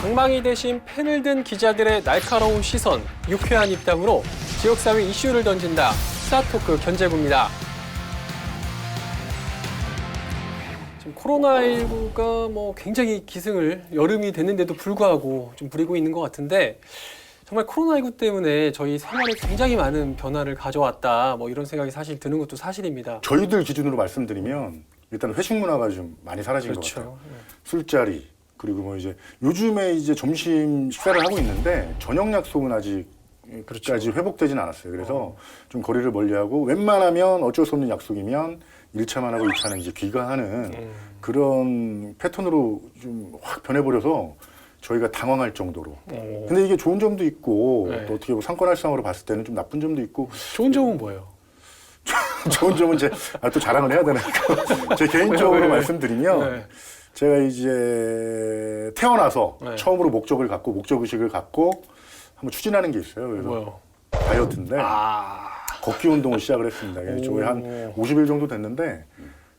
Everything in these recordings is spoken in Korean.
방망이 대신 펜을 든 기자들의 날카로운 시선, 유쾌한 입담으로 지역사회 이슈를 던진다. 스타토크 견제구입니다. 지금 코로나19가 굉장히 기승을 여름이 됐는데도 불구하고 좀 부리고 있는 것 같은데 정말 코로나19 때문에 저희 생활에 굉장히 많은 변화를 가져왔다. 이런 생각이 사실 드는 것도 사실입니다. 저희들 기준으로 말씀드리면 일단 회식 문화가 좀 많이 사라진 것 같아요. 술자리 그리고 이제 요즘에 이제 점심 식사를 하고 있는데 저녁 약속은 아직까지 회복되진 않았어요. 그래서 좀 거리를 멀리하고 웬만하면 어쩔 수 없는 약속이면 1차만 하고 2차는 이제 귀가하는 그런 패턴으로 좀 확 변해버려서 저희가 당황할 정도로. 근데 이게 좋은 점도 있고 또 어떻게 보면 상권 활성화로 봤을 때는 좀 나쁜 점도 있고. 좋은 점은 뭐예요? 좋은 점은 또 자랑을 해야 되니까 제 개인적으로 말씀드리면 제가 이제 태어나서 처음으로 목적의식을 갖고 한번 추진하는 게 있어요. 그래서 뭐요? 다이어트인데 걷기 운동을 시작을 했습니다. 저희 한 50일 정도 됐는데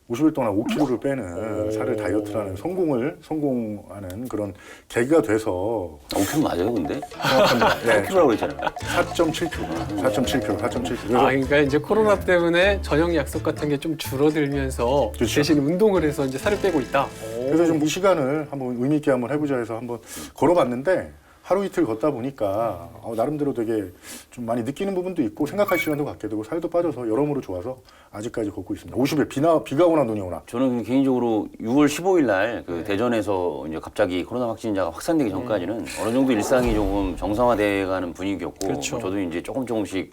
50일 동안 5kg를 빼는 살을 다이어트라는 성공하는 그런 계기가 돼서 5kg 맞아요, 근데? 정확합니다. 네, 4kg라고 그랬잖아요. 4.7kg. 그러니까 이제 코로나 때문에 저녁 약속 같은 게 좀 줄어들면서 그렇죠. 대신 운동을 해서 이제 살을 빼고 있다. 그래서 좀 이 시간을 한번 의미 있게 한번 해보자 해서 한번 걸어봤는데 하루 이틀 걷다 보니까 나름대로 되게 좀 많이 느끼는 부분도 있고 생각할 시간도 갖게 되고 살도 빠져서 여러모로 좋아서 아직까지 걷고 있습니다. 50일 비가 오나 눈이 오나. 저는 개인적으로 6월 15일 날 대전에서 이제 갑자기 코로나 확진자가 확산되기 전까지는 어느 정도 일상이 조금 정상화돼가는 분위기였고 그렇죠. 저도 이제 조금씩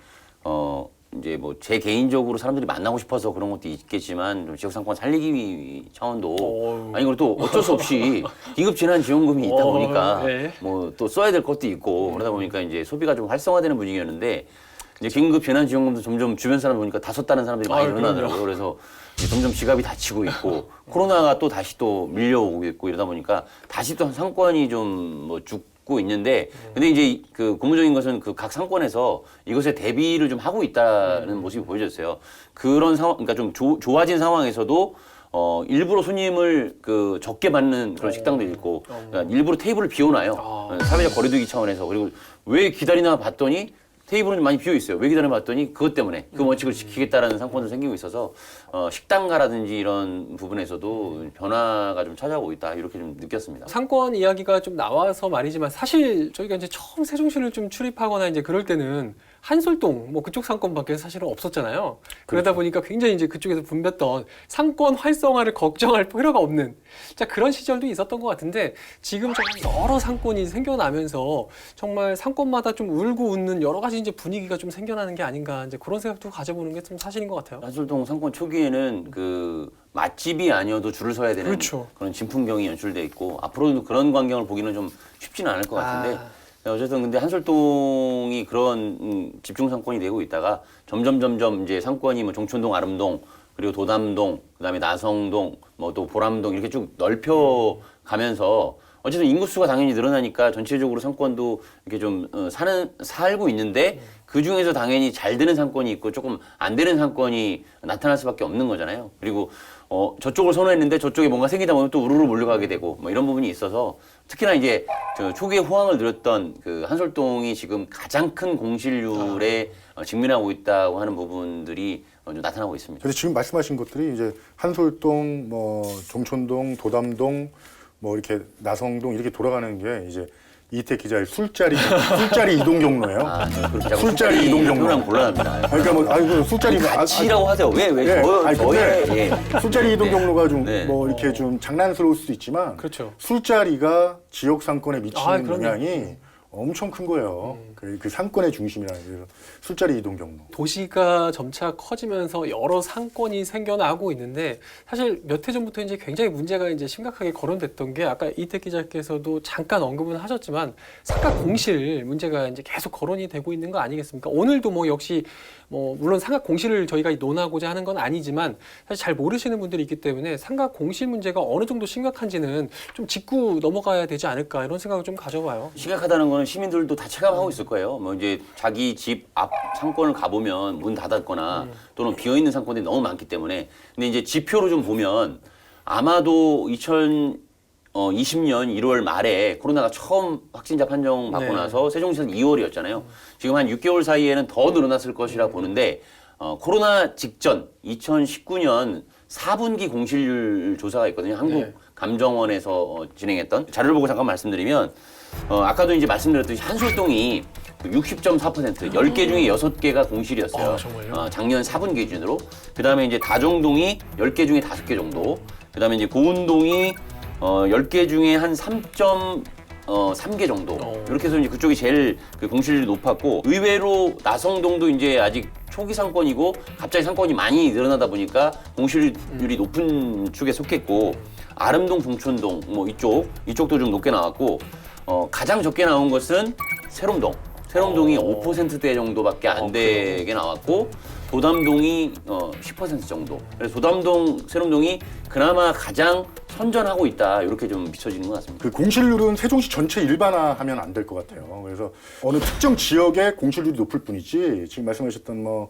이제 제 개인적으로 사람들이 만나고 싶어서 그런 것도 있겠지만 좀 지역 상권 살리기 차원도 아니 그리고 또 어쩔 수 없이 긴급 재난 지원금이 있다 보니까 또 써야 될 것도 있고 그러다 보니까 이제 소비가 좀 활성화되는 분위기였는데 이제 긴급 재난 지원금도 점점 주변 사람 보니까 다 썼다는 사람들이 많이 늘어나더라고요. 그래서 이제 점점 지갑이 닫히고 있고 코로나가 또 다시 또 밀려오고 있고 이러다 보니까 다시 또 상권이 좀 죽고 있는데 근데 이제 그 고무적인 것은 그 각 상권에서 이것에 대비를 좀 하고 있다는 모습이 보여졌어요. 그런 상황, 그러니까 좀 좋아진 상황에서도 일부러 손님을 적게 받는 그런 식당도 있고 그러니까 일부러 테이블을 비워놔요. 사회적 거리두기 차원에서. 그리고 왜 기다리나 봤더니 테이블은 많이 비어 있어요. 왜 기다려 봤더니 그것 때문에 그 원칙을 지키겠다라는 상권도 생기고 있어서 식당가라든지 이런 부분에서도 변화가 좀 찾아오고 있다 이렇게 좀 느꼈습니다. 상권 이야기가 좀 나와서 말이지만 사실 저희가 이제 처음 세종시를 좀 출입하거나 이제 그럴 때는 한솔동 그쪽 상권밖에 사실은 없었잖아요. 그러다 보니까 굉장히 이제 그쪽에서 붐볐던 상권 활성화를 걱정할 필요가 없는 그런 시절도 있었던 것 같은데 지금 정말 여러 상권이 생겨나면서 정말 상권마다 좀 울고 웃는 여러 가지 이제 분위기가 좀 생겨나는 게 아닌가 이제 그런 생각도 가져보는 게 좀 사실인 것 같아요. 한솔동 상권 초기에는 그 맛집이 아니어도 줄을 서야 되는 그런 진풍경이 연출돼 있고 앞으로도 그런 광경을 보기는 좀 쉽지는 않을 것 같은데 어쨌든 근데 한솔동이 그런 집중 상권이 되고 있다가 점점 이제 상권이 종촌동, 아름동 그리고 도담동, 그다음에 나성동, 또 보람동 이렇게 쭉 넓혀 가면서 어쨌든 인구수가 당연히 늘어나니까 전체적으로 상권도 이렇게 좀 살고 있는데 그 중에서 당연히 잘 되는 상권이 있고 조금 안 되는 상권이 나타날 수밖에 없는 거잖아요. 그리고 저쪽을 선호했는데 저쪽에 뭔가 생기다 보면 또 우르르 몰려가게 되고 이런 부분이 있어서 특히나 이제 초기에 호황을 누렸던 그 한솔동이 지금 가장 큰 공실률에 직면하고 있다고 하는 부분들이 좀 나타나고 있습니다. 그래서 지금 말씀하신 것들이 이제 한솔동, 종촌동, 도담동, 이렇게 나성동 이렇게 돌아가는 게 이제 이태 기자의 술자리 이동 경로예요. 술자리 이동 경로. 곤란합니다. 그러니까 술자리 같이라고 하세요. 왜 술자리 이동 경로가 좀 이렇게 좀 장난스러울 수도 있지만 술자리가 지역 상권에 미치는 영향이 엄청 큰 거예요. 그 상권의 중심이라는 게. 그래서 술자리 이동 경로. 도시가 점차 커지면서 여러 상권이 생겨나고 있는데 사실 몇 해 전부터 이제 굉장히 문제가 이제 심각하게 거론됐던 게 아까 이태 기자께서도 잠깐 언급은 하셨지만 상가 공실 문제가 이제 계속 거론이 되고 있는 거 아니겠습니까? 오늘도 역시 물론 상가 공실을 저희가 논하고자 하는 건 아니지만 사실 잘 모르시는 분들이 있기 때문에 상가 공실 문제가 어느 정도 심각한지는 좀 짚고 넘어가야 되지 않을까 이런 생각을 좀 가져봐요. 심각하다는 거는 시민들도 다 체감하고 있을 거예요. 이제 자기 집 앞 상권을 가보면 문 닫았거나 또는 비어있는 상권들이 너무 많기 때문에 근데 이제 지표로 좀 보면 아마도 20년 1월 말에 코로나가 처음 확진자 판정 받고 네. 나서 세종시는 2월이었잖아요. 지금 한 6개월 사이에는 더 늘어났을 것이라 보는데 코로나 직전 2019년 4분기 공실률 조사가 있거든요. 네. 한국감정원에서 진행했던 자료를 보고 잠깐 말씀드리면 아까도 이제 말씀드렸듯이 한솔동이 60.4%, 10개 중에 6개가 공실이었어요. 아, 정말요? 작년 4분기 기준으로. 그다음에 이제 다정동이 10개 중에 5개 정도. 그다음에 이제 고운동이 10개 중에 한 3.3개 정도. 이렇게 해서 이제 그쪽이 제일 그 공실률이 높았고, 의외로 나성동도 이제 아직 초기 상권이고 갑자기 상권이 많이 늘어나다 보니까 공실률이 높은 축에 속했고, 아름동, 동촌동 뭐 이쪽도 좀 높게 나왔고, 가장 적게 나온 것은 세롬동. 세롬동이 5%대 정도밖에 안 되게 나왔고, 도담동이 10% 정도. 그래서 도담동, 세롬동이 그나마 가장 선전하고 있다, 이렇게 좀 비춰지는 것 같습니다. 그 공실률은 세종시 전체 일반화하면 안 될 것 같아요. 그래서 어느 특정 지역의 공실률이 높을 뿐이지, 지금 말씀하셨던 뭐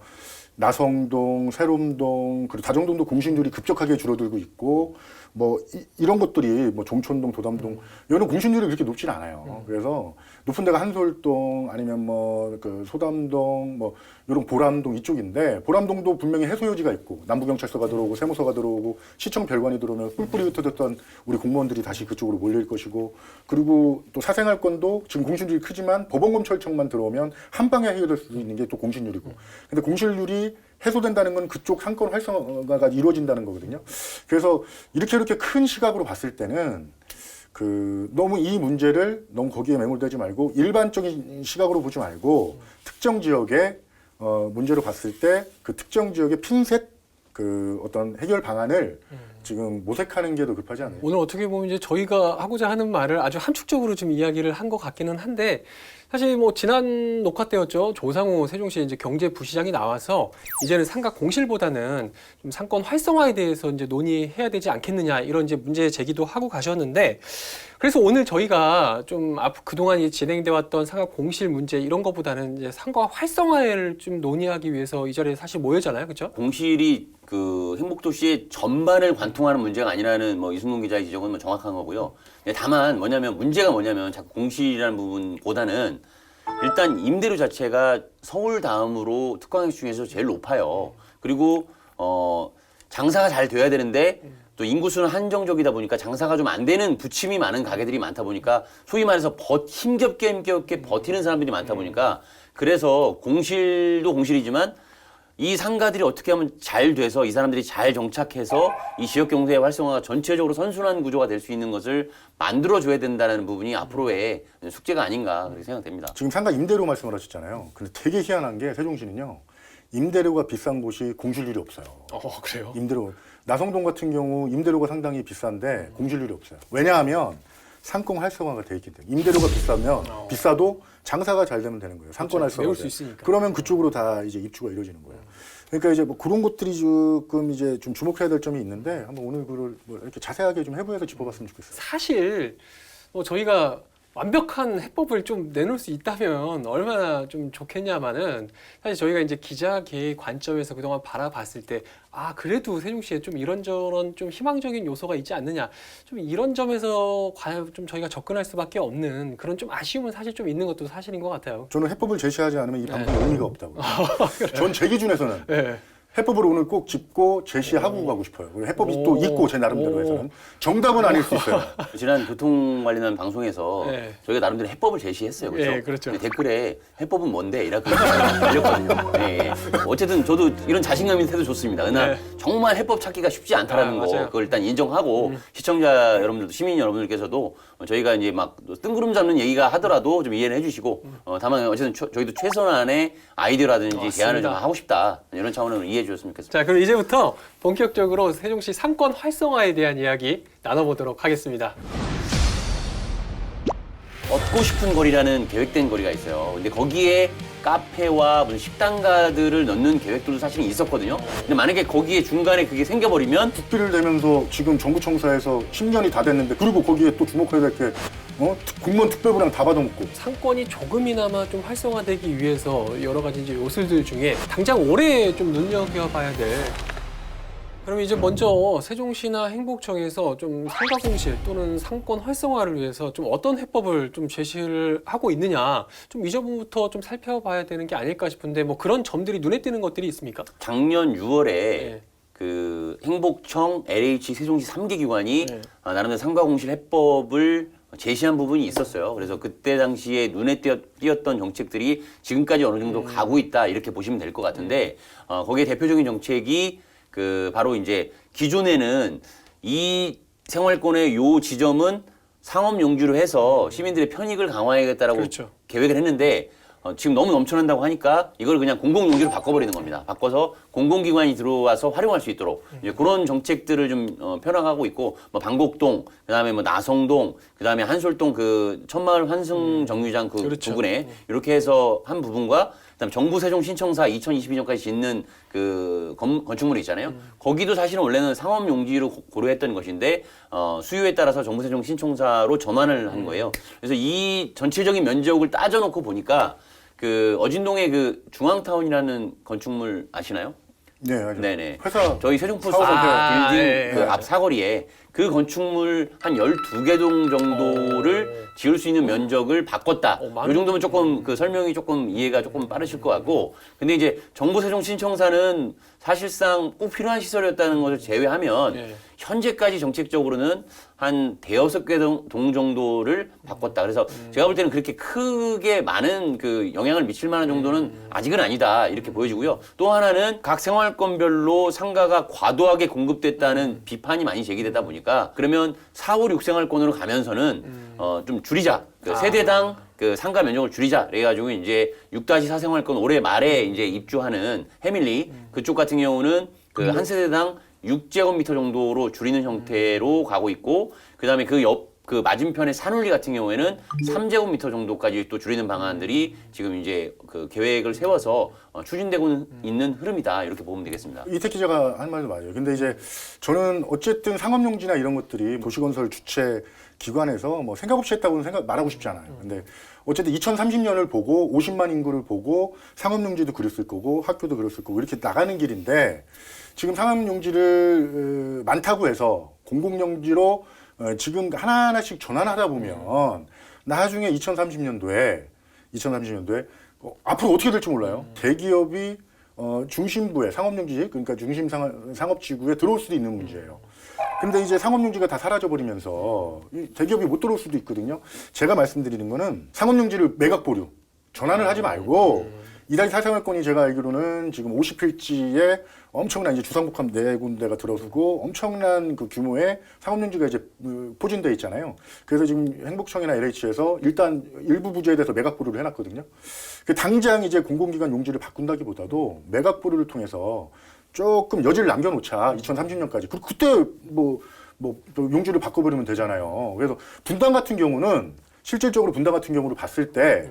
나성동, 세롬동, 그리고 다정동도 공실률이 급격하게 줄어들고 있고, 뭐 이런 것들이 뭐 종촌동, 도담동 이런 공실률이 그렇게 높지는 않아요. 그래서 높은 데가 한솔동 아니면 뭐 그 소담동, 뭐 이런 보람동 이쪽인데, 보람동도 분명히 해소요지가 있고 남부경찰서가 들어오고 세무서가 들어오고 시청 별관이 들어오면 뿔뿔이 흩어졌던 우리 공무원들이 다시 그쪽으로 몰릴 것이고, 그리고 또 사생활권도 지금 공실률이 크지만 법원검찰청만 들어오면 한 방에 해결될 수 있는 게 또 공실률이고, 근데 공실률이 해소된다는 건 그쪽 상권 활성화가 이루어진다는 거거든요. 그래서 이렇게 큰 시각으로 봤을 때는 너무 이 문제를 너무 거기에 매몰되지 말고 일반적인 시각으로 보지 말고 특정 지역의 문제로 봤을 때 그 특정 지역의 핀셋 어떤 해결 방안을 지금 모색하는 게 더 급하지 않아요? 오늘 어떻게 보면 이제 저희가 하고자 하는 말을 아주 함축적으로 좀 이야기를 한 것 같기는 한데, 사실 뭐 지난 녹화 때였죠. 조상호 세종시 이제 경제부시장이 나와서 이제는 상가 공실보다는 좀 상권 활성화에 대해서 이제 논의해야 되지 않겠느냐, 이런 이제 문제 제기도 하고 가셨는데, 그래서 오늘 저희가 좀 그동안 진행돼 왔던 상가 공실 문제 이런 것보다는 이제 상가 활성화를 좀 논의하기 위해서 이 자리에 사실 모였잖아요, 그렇죠? 공실이 그 행복도시의 전반을 관통하는 문제가 아니라는 뭐 이승문 기자의 지적은 뭐 정확한 거고요. 다만 문제가 뭐냐면 자꾸 공실이라는 부분보다는 일단 임대료 자체가 서울 다음으로 특광역 중에서 제일 높아요. 그리고 장사가 잘 돼야 되는데 또 인구수는 한정적이다 보니까 장사가 좀 안 되는 부침이 많은 가게들이 많다 보니까, 소위 말해서 힘겹게 버티는 사람들이 많다 보니까, 그래서 공실도 공실이지만 이 상가들이 어떻게 하면 잘 돼서 이 사람들이 잘 정착해서 이 지역 경제의 활성화가 전체적으로 선순환 구조가 될 수 있는 것을 만들어줘야 된다는 부분이 앞으로의 숙제가 아닌가 그렇게 생각됩니다. 지금 상가 임대료 말씀을 하셨잖아요. 근데 되게 희한한 게 세종시는요, 임대료가 비싼 곳이 공실률이 없어요. 그래요? 임대료. 나성동 같은 경우 임대료가 상당히 비싼데 공실률이 없어요. 왜냐하면 상권 활성화가 돼 있기 때문에. 임대료가 비싸도 장사가 잘 되면 되는 거예요. 상권 그렇죠. 활성화가. 메울 수 있으니까. 그러면 그쪽으로 다 이제 입주가 이루어지는 거예요. 그러니까 이제 뭐 그런 것들이 조금 이제 좀 주목해야 될 점이 있는데, 한번 오늘 그걸 뭐 이렇게 자세하게 좀 해부해서 짚어봤으면 좋겠어요. 사실 뭐 저희가 완벽한 해법을 좀 내놓을 수 있다면 얼마나 좀 좋겠냐마는, 사실 저희가 이제 기자계의 관점에서 그동안 바라봤을 때, 그래도 세종시에 좀 이런저런 좀 희망적인 요소가 있지 않느냐, 좀 이런 점에서 과연 좀 저희가 접근할 수밖에 없는 그런 좀 아쉬움은 사실 좀 있는 것도 사실인 것 같아요. 저는 해법을 제시하지 않으면 이 방송이 의미가 없다고. 전 제 기준에서는 네. 해법을 오늘 꼭 짚고 제시하고 가고 싶어요. 해법이 또 있고, 제 나름대로 해서는 정답은 아닐 수 있어요. 지난 교통 관련한 방송에서 네. 저희가 나름대로 해법을 제시했어요. 그렇죠? 네, 그렇죠. 근데 댓글에 해법은 뭔데? 이렇게 달렸거든요. 네. 어쨌든 저도 이런 자신감 있는 태도 좋습니다. 그러나 네. 정말 해법 찾기가 쉽지 않다라는 거, 맞아요. 그걸 일단 인정하고, 시청자 여러분들도, 시민 여러분들께서도 저희가 이제 막 뜬구름 잡는 얘기가 하더라도 좀 이해를 해주시고, 다만 어쨌든 저희도 최선안의 아이디어라든지 맞습니다. 대안을 좀 하고 싶다, 이런 차원으로 이해해 주셨으면 좋겠습니다. 자, 그럼 이제부터 본격적으로 세종시 상권 활성화에 대한 이야기 나눠보도록 하겠습니다. 얻고 싶은 거리라는 계획된 거리가 있어요. 근데 거기에 카페와 무슨 식당가들을 넣는 계획들도 사실은 있었거든요. 근데 만약에 거기에 중간에 그게 생겨버리면 국비를 내면서 지금 정부청사에서 10년이 다 됐는데, 그리고 거기에 또 주목해야 될 게 공무원 특별부랑 다 받아먹고. 상권이 조금이나마 좀 활성화되기 위해서 여러 가지 이제 요소들 중에 당장 올해 좀 눈여겨봐야 될 그럼 이제 먼저 세종시나 행복청에서 좀 상가 공실 또는 상권 활성화를 위해서 좀 어떤 해법을 좀 제시를 하고 있느냐 좀 이 점부터 좀 살펴봐야 되는 게 아닐까 싶은데 뭐 그런 점들이 눈에 띄는 것들이 있습니까? 작년 6월에 네. 그 행복청, LH, 세종시 3개 기관이 네. 나름대로 상가 공실 해법을 제시한 부분이 있었어요. 그래서 그때 당시에 눈에 띄었던 정책들이 지금까지 어느 정도 가고 있다 이렇게 보시면 될 것 같은데 거기에 대표적인 정책이 그 바로 이제 기존에는 이 생활권의 요 지점은 상업 용지로 해서 시민들의 편익을 강화해야겠다라고 그렇죠. 계획을 했는데 지금 너무 넘쳐난다고 하니까 이걸 그냥 공공용지로 바꿔버리는 겁니다. 바꿔서 공공기관이 들어와서 활용할 수 있도록 이제 그런 정책들을 좀 펴나가고 있고 뭐 방곡동, 그다음에 뭐 나성동, 그다음에 한솔동 그 천마을 환승 정류장 그 그렇죠. 부분에 이렇게 해서 한 부분과 그다음에 정부 세종 신청사 2022년까지 짓는 그 건축물이 있잖아요. 거기도 사실은 원래는 상업 용지로 고려했던 것인데 수요에 따라서 정부 세종 신청사로 전환을 한 거예요. 그래서 이 전체적인 면적을 따져놓고 보니까 그 어진동의 그 중앙타운이라는 건축물 아시나요? 네, 알죠. 네네. 회사 저희 세종포스 사업센터 빌딩 예, 그 예. 앞 사거리에 그 건축물 한 12개 동 정도를 지을 수 있는 면적을 바꿨다. 많은 이 정도면 조금 그 설명이 조금 이해가 조금 빠르실 것 같고. 근데 이제 정부 세종 신청사는 사실상 꼭 필요한 시설이었다는 것을 제외하면 예. 현재까지 정책적으로는 한 대여섯 개 동 정도를 바꿨다. 그래서 제가 볼 때는 그렇게 크게 많은 그 영향을 미칠 만한 정도는 아직은 아니다. 이렇게 보여지고요. 또 하나는 각 생활권별로 상가가 과도하게 공급됐다는 비판이 많이 제기되다 보니까 그러면 4, 5, 6 생활권으로 가면서는 좀 줄이자. 그 세대당 그 상가 면적을 줄이자. 그래가지고 이제 6-4 생활권 올해 말에 이제 입주하는 해밀리 그쪽 같은 경우는 그 한 세대당 6제곱미터 정도로 줄이는 형태로 가고 있고, 그 다음에 그 그 맞은편의 산울리 같은 경우에는 3제곱미터 정도까지 또 줄이는 방안들이 지금 이제 그 계획을 세워서 추진되고 있는 흐름이다. 이렇게 보면 되겠습니다. 이태 기자가 한 말도 맞아요. 근데 이제 저는 어쨌든 상업용지나 이런 것들이 도시건설 주체 기관에서 뭐 생각 없이 했다고는 말하고 싶지 않아요. 근데 어쨌든 2030년을 보고 50만 인구를 보고 상업용지도 그렸을 거고 학교도 그렸을 거고 이렇게 나가는 길인데 지금 상업용지를 많다고 해서 공공용지로 지금 하나하나씩 전환하다 보면 나중에 2030년도에 앞으로 어떻게 될지 몰라요. 대기업이 중심부에 상업용지 그러니까 중심 상업지구에 들어올 수도 있는 문제예요. 근데 이제 상업용지가 다 사라져버리면서 이 대기업이 못 들어올 수도 있거든요. 제가 말씀드리는 거는 상업용지를 매각 보류 전환을 하지 말고 2-4 생활권이 제가 알기로는 지금 50필지에 엄청난 이제 주상복합 4군데가 들어서고 엄청난 그 규모의 상업용지가 이제 포진돼 있잖아요. 그래서 지금 행복청이나 LH에서 일단 일부 부지에 대해서 매각 보류를 해놨거든요. 당장 이제 공공기관 용지를 바꾼다기보다도 매각 보류를 통해서 조금 여지를 남겨놓자 2030년까지. 그리고 그때 또 용지를 바꿔버리면 되잖아요. 그래서 분당 같은 경우는 실질적으로 분당 같은 경우를 봤을 때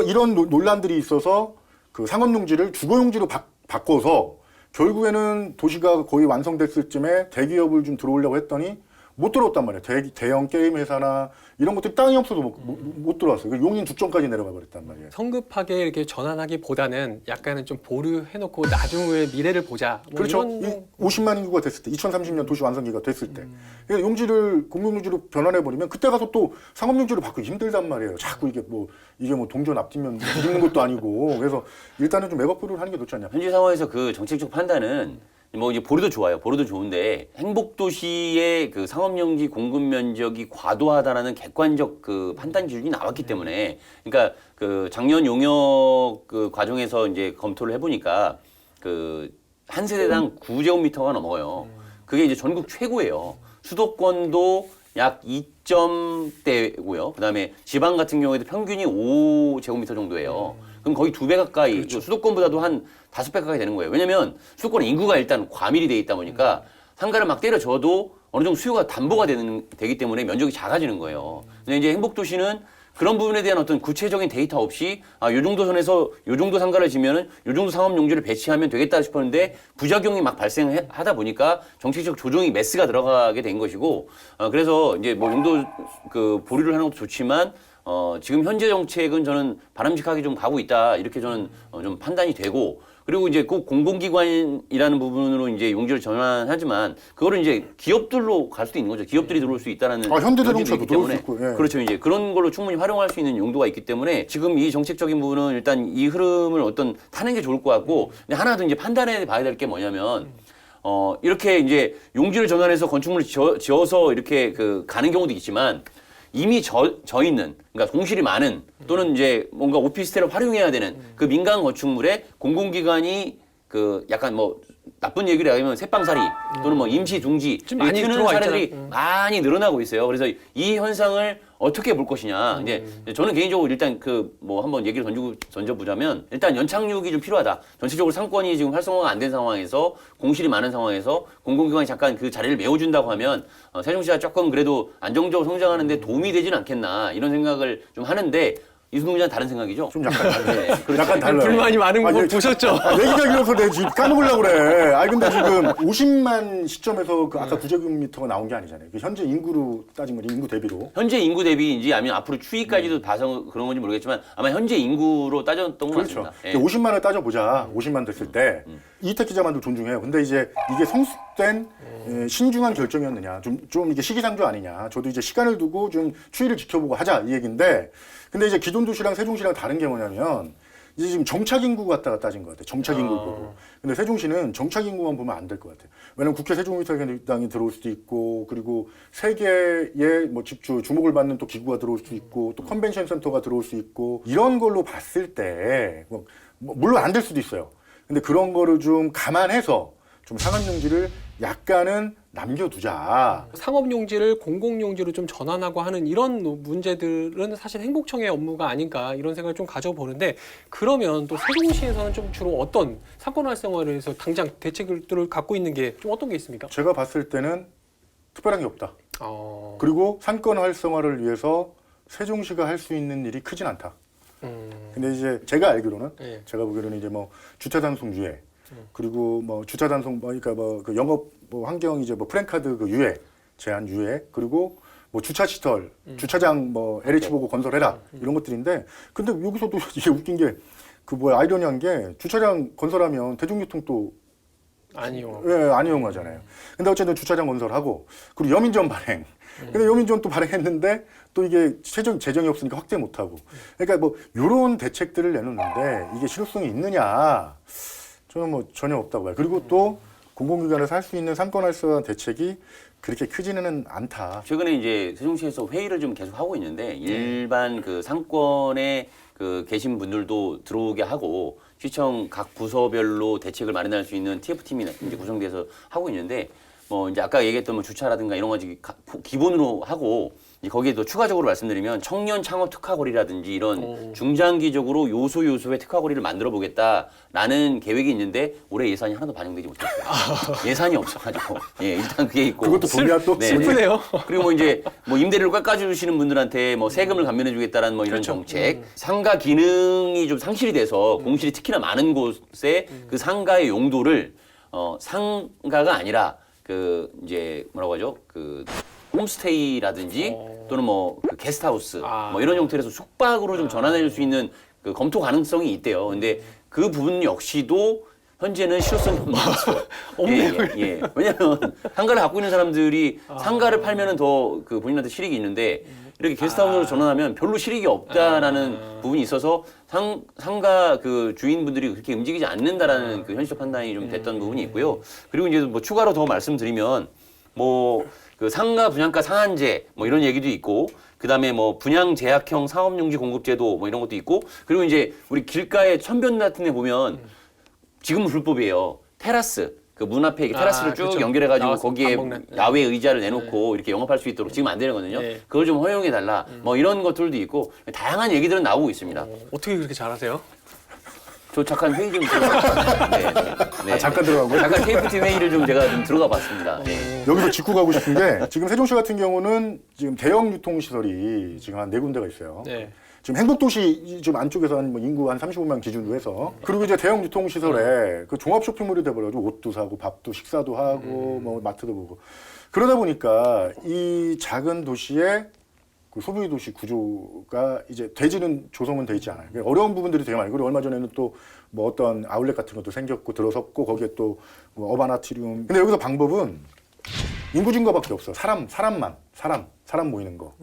이런 논란들이 있어서 그 상업용지를 주거용지로 바꿔서 결국에는 도시가 거의 완성됐을 쯤에 대기업을 좀 들어오려고 했더니 못 들어왔단 말이에요. 대형 게임 회사나 이런 것들이 땅이 없어도 못 들어왔어요. 용인 두점까지 내려가 버렸단 말이에요. 성급하게 이렇게 전환하기보다는 약간은 좀 보류해놓고 나중에 미래를 보자. 뭐 그렇죠. 이런 50만 인구가 됐을 때, 2030년 도시 완성기가 됐을 때, 그러니까 용지를 공공용지로 변환해버리면 그때 가서 또 상업용지로 바꾸기 힘들단 말이에요. 자꾸 이게 뭐 동전 앞뒤면 뒤집는 것도 아니고. 그래서 일단은 좀 매각 보류를 하는 게 좋지 않냐. 현재 상황에서 그 정책적 판단은 뭐 이제 보류도 좋아요. 보류도 좋은데 행복도시의 그 상업용지 공급 면적이 과도하다라는 객관적 그 판단 기준이 나왔기 때문에 그러니까 그 작년 용역 그 과정에서 이제 검토를 해보니까 그 한 세대당 9제곱미터가 넘어요. 그게 이제 전국 최고예요. 수도권도 약 2점대고요. 그다음에 지방 같은 경우에도 평균이 5제곱미터 정도예요. 그럼 거의 2배 가까이, 그렇죠. 수도권보다도 한 5배 가까이 되는 거예요. 왜냐면 수도권은 인구가 일단 과밀이 돼 있다 보니까 상가를 막 때려줘도 어느 정도 수요가 담보가 되기 때문에 면적이 작아지는 거예요. 근데 이제 행복도시는 그런 부분에 대한 어떤 구체적인 데이터 없이 요 정도 선에서 요 정도 상가를 지면은 요 정도 상업용지를 배치하면 되겠다 싶었는데 부작용이 막 발생하다 보니까 정책적 조정이 메스가 들어가게 된 것이고 그래서 이제 뭐 용도 그 보류를 하는 것도 좋지만 지금 현재 정책은 저는 바람직하게 좀 가고 있다 이렇게 저는 좀 판단이 되고 그리고 이제 꼭 공공기관이라는 부분으로 이제 용지를 전환하지만 그거를 이제 기업들로 갈 수도 있는 거죠. 기업들이 들어올 수 있다라는 현대자동차도 여지도 들어올 수 있기 있고, 때문에 예. 그렇죠. 이제 그런 걸로 충분히 활용할 수 있는 용도가 있기 때문에 지금 이 정책적인 부분은 일단 이 흐름을 어떤 타는 게 좋을 것 같고 근데 하나 더 이제 판단해 봐야 될 게 뭐냐면 이렇게 이제 용지를 전환해서 건축물을 지어서 이렇게 그 가는 경우도 있지만 이미 져 있는 그러니까 공실이 많은 또는 이제 뭔가 오피스텔을 활용해야 되는 그 민간 건축물에 공공기관이 그 약간 뭐 나쁜 얘기를 하면 새빵살이 또는 뭐 임시 둥지 좀 많이 트는 들어와 사례들이 있잖아요. 많이 늘어나고 있어요. 그래서 이 현상을 어떻게 볼 것이냐. 이제 저는 개인적으로 일단 그 뭐 한번 얘기를 던져보자면 일단 연착륙이 좀 필요하다. 전체적으로 상권이 지금 활성화가 안 된 상황에서 공실이 많은 상황에서 공공기관이 잠깐 그 자리를 메워준다고 하면 세종시가 조금 그래도 안정적으로 성장하는데 도움이 되지는 않겠나 이런 생각을 좀 하는데 이순동 기자는 다른 생각이죠? 좀 약간 달라요. 그렇죠. 약간 달라요. 불만이 많은 거 아니, 보셨죠? 얘기가 길어서 내가 지금 까먹으려고 그래. 아니, 근데 지금 50만 시점에서 그 아까 9제곱미터가 나온 게 아니잖아요. 그 현재 인구로 따지면 인구 대비로. 현재 인구 대비인지 아니면 앞으로 추이까지도 봐서 그런 건지 모르겠지만 아마 현재 인구로 따졌던 것 그렇죠. 같습니다. 예. 50만을 따져보자. 50만 됐을 때 이택 기자만도 존중해요. 근데 이제 이게 성숙된 신중한 결정이었느냐. 좀 이게 시기상조 아니냐. 저도 이제 시간을 두고 좀 추이를 지켜보고 하자 이 얘기인데 근데 이제 기존 도시랑 세종시랑 다른 게 뭐냐면 이제 지금 정착 인구 갖다가 따진 것 같아요. 정착 인구 보고. 근데 세종시는 정착 인구만 보면 안 될 것 같아요. 왜냐면 국회 세종의사당이 들어올 수도 있고 그리고 세계의 뭐 집주 주목을 받는 또 기구가 들어올 수도 있고 또 컨벤션 센터가 들어올 수 있고 이런 걸로 봤을 때 뭐 물론 안 될 수도 있어요. 근데 그런 거를 좀 감안해서 좀 상업용지를 약간은 남겨두자. 상업용지를 공공용지로 좀 전환하고 하는 이런 문제들은 사실 행복청의 업무가 아닌가 이런 생각을 좀 가져보는데 그러면 또 세종시에서는 좀 주로 어떤 상권 활성화를 위해서 당장 대책들을 갖고 있는 게 좀 어떤 게 있습니까? 제가 봤을 때는 특별한 게 없다. 그리고 상권 활성화를 위해서 세종시가 할 수 있는 일이 크진 않다. 근데 이제 제가 알기로는 예. 제가 보기로는 이제 뭐 주차 단속 유예 그리고 뭐 주차 단속 그러니까 뭐 그 영업 뭐 환경 이제 뭐 프랜카드 그 유예 제한 유예 그리고 뭐 주차 시설 주차장 뭐 LH 보고 건설해라 이런 것들인데 근데 여기서도 이게 웃긴 게 그 뭐야 아이러니한 게 주차장 건설하면 대중교통 또 아니요. 예, 안 이용하잖아요. 근데 어쨌든 주차장 건설하고 그리고 여민전 발행. 근데 여민전 또 발행했는데 또 이게 재정이 없으니까 확대 못 하고. 그러니까 뭐 요런 대책들을 내놓는데 이게 실효성이 있느냐? 저는 뭐 전혀 없다고 봐요. 그리고 또 공공기관에서 할 수 있는 상권 활성화 대책이 그렇게 크지는 않다. 최근에 이제 세종시에서 회의를 좀 계속 하고 있는데 일반 그 상권에 그 계신 분들도 들어오게 하고 시청 각 부서별로 대책을 마련할 수 있는 TF팀이 이제 구성돼서 하고 있는데 뭐 이제 아까 얘기했던 뭐 주차라든가 이런 거 기본으로 하고 이제 거기에 또 추가적으로 말씀드리면 청년 창업 특화거리라든지 이런 중장기적으로 요소의 특화거리를 만들어 보겠다라는 계획이 있는데 올해 예산이 하나도 반영되지 못했어요. 예산이 없어가지고 예 일단 그게 있고 그것도 돈이야 또. 네. 슬프네요. 그리고 뭐 이제 뭐 임대료를 깎아주시는 분들한테 뭐 세금을 감면해주겠다라는 뭐 이런 정책, 상가 기능이 좀 상실이 돼서 공실이 특히나 많은 곳에 그 상가의 용도를 상가가 아니라 그 이제 뭐라고 하죠? 그 홈스테이라든지 또는 뭐그 게스트하우스 뭐 이런 형태로 해서 숙박으로 좀 전환해줄 수 있는 그 검토 가능성이 있대요. 근데 그 부분 역시도 현재는 실효성이 없는 거죠. 예. 왜냐면 상가를 갖고 있는 사람들이 상가를 팔면은 더 그 본인한테 실익이 있는데 이렇게 게스트하우스로 전환하면 별로 실익이 없다라는 부분이 있어서 상가 그 주인분들이 그렇게 움직이지 않는다라는 그 현실적 판단이 좀 됐던 부분이 있고요. 그리고 이제 뭐 추가로 더 말씀드리면 뭐 그 상가 분양가 상한제 뭐 이런 얘기도 있고 그다음에 뭐 분양 제약형 사업용지 공급제도 뭐 이런 것도 있고 그리고 이제 우리 길가에 천변 같은 데 보면 지금은 불법이에요. 테라스 그 문 앞에 이렇게 테라스를 쭉 그렇죠. 연결해가지고 나와서 거기에 밥 먹는. 야외 의자를 내놓고 이렇게 영업할 수 있도록 지금 안 되거든요. 네. 그걸 좀 허용해달라. 뭐 이런 것들도 있고 다양한 얘기들은 나오고 있습니다. 어떻게 그렇게 잘하세요? 저 잠깐 회의 좀 들어가. 네. 잠깐 들어간 거예요? 잠깐 KFT 회의를 좀 제가 좀 들어가 봤습니다. 네. 여기서 짚고 가고 싶은 게 지금 세종시 같은 경우는 지금 대형 유통시설이 지금 한 4군데가 있어요. 네. 지금 행복도시 좀 안쪽에서 한 뭐 인구 한 35만 기준으로 해서 그리고 이제 대형 유통시설에 그 종합 쇼핑몰이 돼버려가지고 옷도 사고 밥도 식사도 하고 뭐 마트도 보고 그러다 보니까 이 작은 도시에 그 소비 도시 구조가 이제 대지는 조성은 돼 있지 않아요. 그러니까 어려운 부분들이 되게 많아요. 그리고 얼마 전에는 또 뭐 어떤 아울렛 같은 것도 생겼고 들어섰고 거기에 또 뭐 어반 아트리움. 근데 여기서 방법은 인구 증가밖에 없어. 사람 모이는 거.